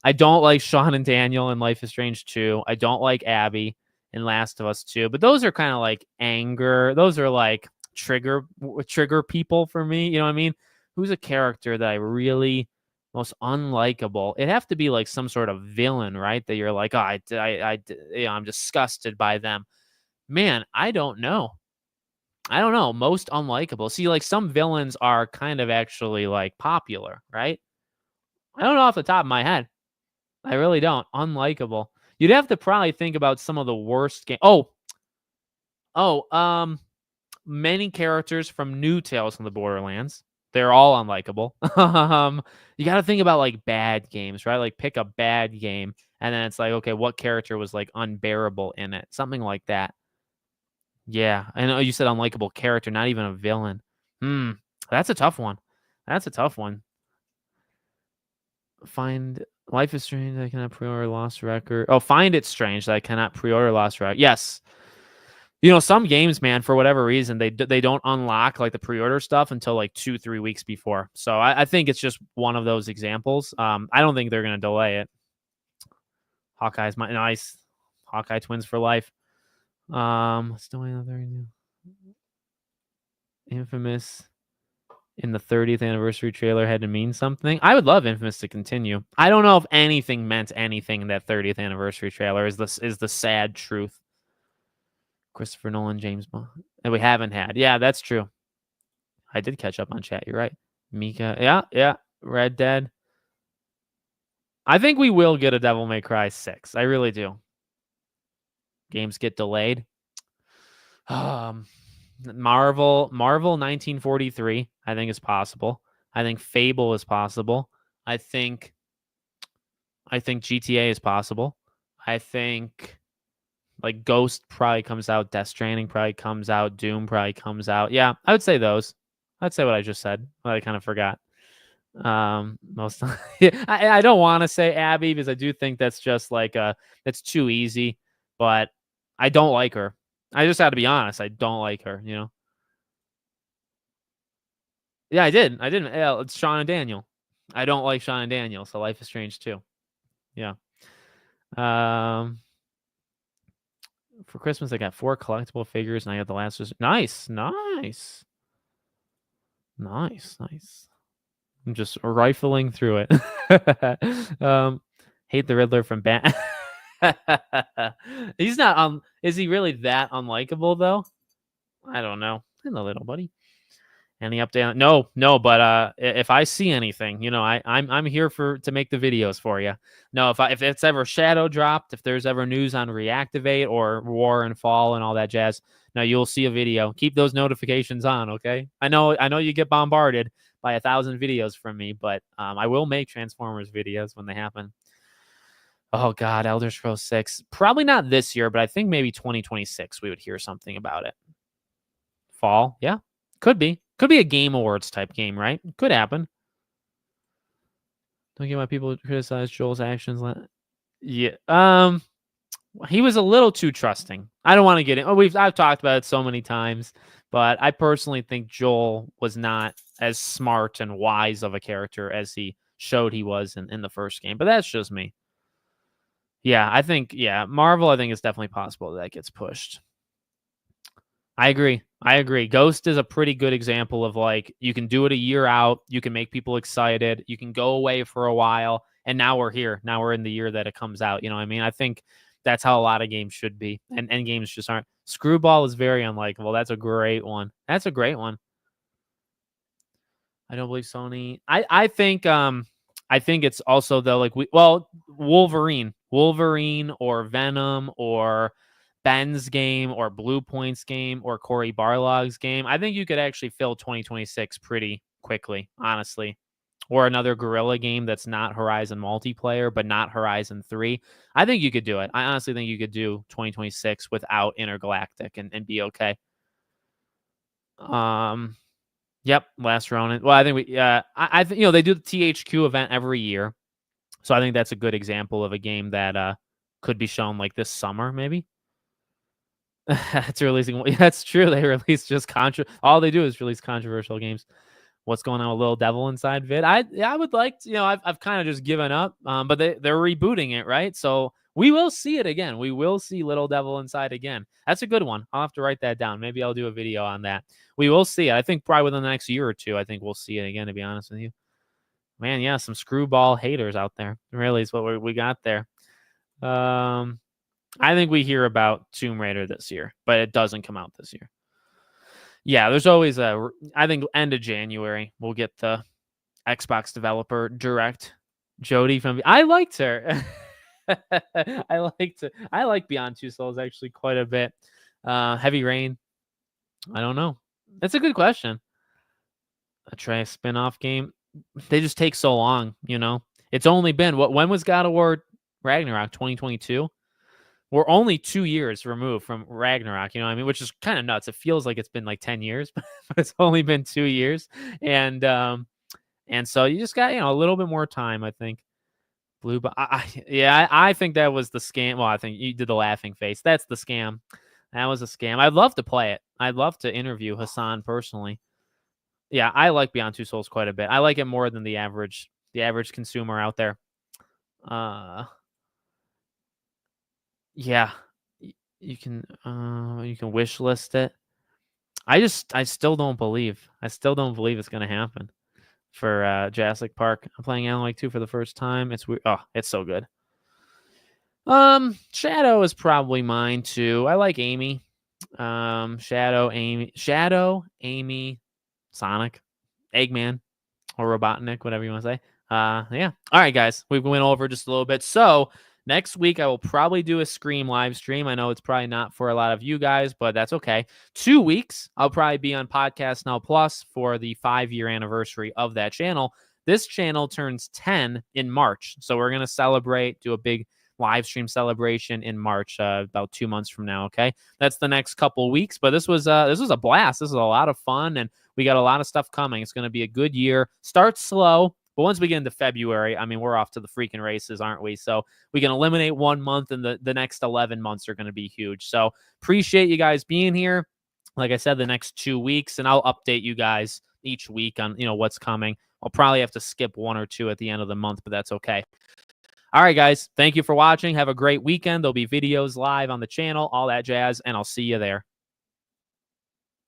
I don't like Sean and Daniel in Life is Strange 2. I don't like Abby in Last of Us 2. But those are kind of like anger. Those are like trigger people for me. You know what I mean? Who's a character that I really most unlikable? It'd have to be like some sort of villain, right? That you're like, oh, I'm disgusted by them. Man, I don't know. Most unlikable. See, like some villains are kind of actually like popular, right? I don't know off the top of my head. I really don't. Unlikable. You'd have to probably think about some of the worst games. Many characters from new Tales from the Borderlands. They're all unlikable. You got to think about like bad games, right? Like pick a bad game, and then it's like, okay, what character was like unbearable in it? Something like that. Yeah, I know you said unlikable character, not even a villain. That's a tough one. Find Life is Strange. I cannot pre-order Lost Record. Oh, Find It Strange. That I cannot pre-order Lost Record. Yes. Some games, man, for whatever reason, they don't unlock like the pre-order stuff until like 2-3 weeks before. So I think it's just one of those examples. I don't think they're gonna delay it. Hawkeye's nice. Hawkeye twins for life. Still another Infamous in the 30th anniversary trailer had to mean something. I would love Infamous to continue. I don't know if anything meant anything in that 30th anniversary trailer. Is the sad truth. Christopher Nolan, James Bond, and we haven't had. Yeah, that's true. I did catch up on chat. You're right. Mika. Yeah. Red Dead. I think we will get a Devil May Cry 6. I really do. Games get delayed. Marvel 1943, I think is possible. I think Fable is possible. I think GTA is possible. I think like Ghost probably comes out, Death Stranding probably comes out, Doom probably comes out. Yeah, I would say those. I'd say what I just said, but I kind of forgot. Most I don't want to say Abby because I do think that's just like that's too easy, but I don't like her. I just had to be honest. I don't like her, Yeah, I did. Yeah, it's Sean and Daniel. I don't like Sean and Daniel, so Life is Strange too. Yeah. For Christmas, I got 4 collectible figures, and I got the last. Nice. I'm just rifling through it. Hate the Riddler from Bat. He's not. Is he really that unlikable though? I don't know. Hello, little buddy. Any update? No. But if I see anything, I'm here to make the videos for you. No, if it's ever shadow dropped, if there's ever news on Reactivate or War and Fall and all that jazz, no, you'll see a video. Keep those notifications on, okay? I know you get bombarded by 1,000 videos from me, but I will make Transformers videos when they happen. Oh God, Elder Scrolls 6. Probably not this year, but I think maybe 2026 we would hear something about it. Fall, yeah, could be. Could be a Game Awards type game, right? Could happen. Don't get why people criticize Joel's actions. Yeah. He was a little too trusting. I don't want to get in. I've talked about it so many times, but I personally think Joel was not as smart and wise of a character as he showed he was in the first game. But that's just me. Yeah, Marvel, I think it's definitely possible that gets pushed. I agree. Ghost is a pretty good example of like you can do it a year out, you can make people excited, you can go away for a while, and now we're here. Now we're in the year that it comes out. You know what I mean? I think that's how a lot of games should be. And games just aren't. Screwball is very unlikable. That's a great one. I don't believe Sony. I think it's also though like Wolverine or Venom or Ben's game or Blue Point's game or Corey Barlog's game. I think you could actually fill 2026 pretty quickly, honestly. Or another Guerrilla game that's not Horizon multiplayer, but not Horizon 3. I think you could do it. I honestly think you could do 2026 without Intergalactic and be okay. Yep, Last Ronin. Well, I think I think they do the THQ event every year. So I think that's a good example of a game that could be shown like this summer, maybe. It's releasing. That's true. They release just all they do is release controversial games. What's going on with Little Devil Inside vid? I would like to, I've kind of just given up. But they're rebooting it, right? So we will see it again. We will see Little Devil Inside again. That's a good one. I'll have to write that down. Maybe I'll do a video on that. We will see it. I think probably within the next year or two, I think we'll see it again, to be honest with you. Man, yeah, some screwball haters out there. Really is what we got there. I think we hear about Tomb Raider this year, but it doesn't come out this year. Yeah, there's always I think end of January we'll get the Xbox developer direct. Jody from I liked her. I like Beyond Two Souls actually quite a bit. Heavy Rain. I don't know. That's a good question. A Atreus spin-off game. They just take so long, It's only been when was God of War Ragnarok 2022? We're only 2 years removed from Ragnarok, you know what I mean? Which is kind of nuts. It feels like it's been like 10 years, but it's only been 2 years. And so you just got, a little bit more time, I think. Yeah, I think that was the scam. Well, I think you did the laughing face. That's the scam. That was a scam. I'd love to play it. I'd love to interview Hassan personally. Yeah, I like Beyond Two Souls quite a bit. I like it more than the average consumer out there. Uh, yeah, you can wish list it. I still don't believe it's gonna happen for Jurassic Park. I'm playing Alan Wake 2 for the first time. It's weird. Oh, it's so good. Shadow is probably mine too. I like Amy. Shadow, Amy, Sonic, Eggman, or Robotnik, whatever you want to say. Yeah. All right, guys. We went over just a little bit. So next week I will probably do a Scream live stream. I know it's probably not for a lot of you guys, but that's okay. 2 weeks I'll probably be on Podcast Now Plus for the 5-year anniversary of that channel. This channel turns 10 in March, so we're gonna celebrate, do a big live stream celebration in March, about 2 months from now. Okay, that's the next couple weeks. But this was a blast. This was a lot of fun, and we got a lot of stuff coming. It's going to be a good year. Start slow, but once we get into February, I mean, we're off to the freaking races, aren't we? So we can eliminate 1 month, and the next 11 months are going to be huge. So appreciate you guys being here. Like I said, the next 2 weeks, and I'll update you guys each week on what's coming. I'll probably have to skip 1 or 2 at the end of the month, but that's okay. All right, guys. Thank you for watching. Have a great weekend. There'll be videos live on the channel, all that jazz, and I'll see you there.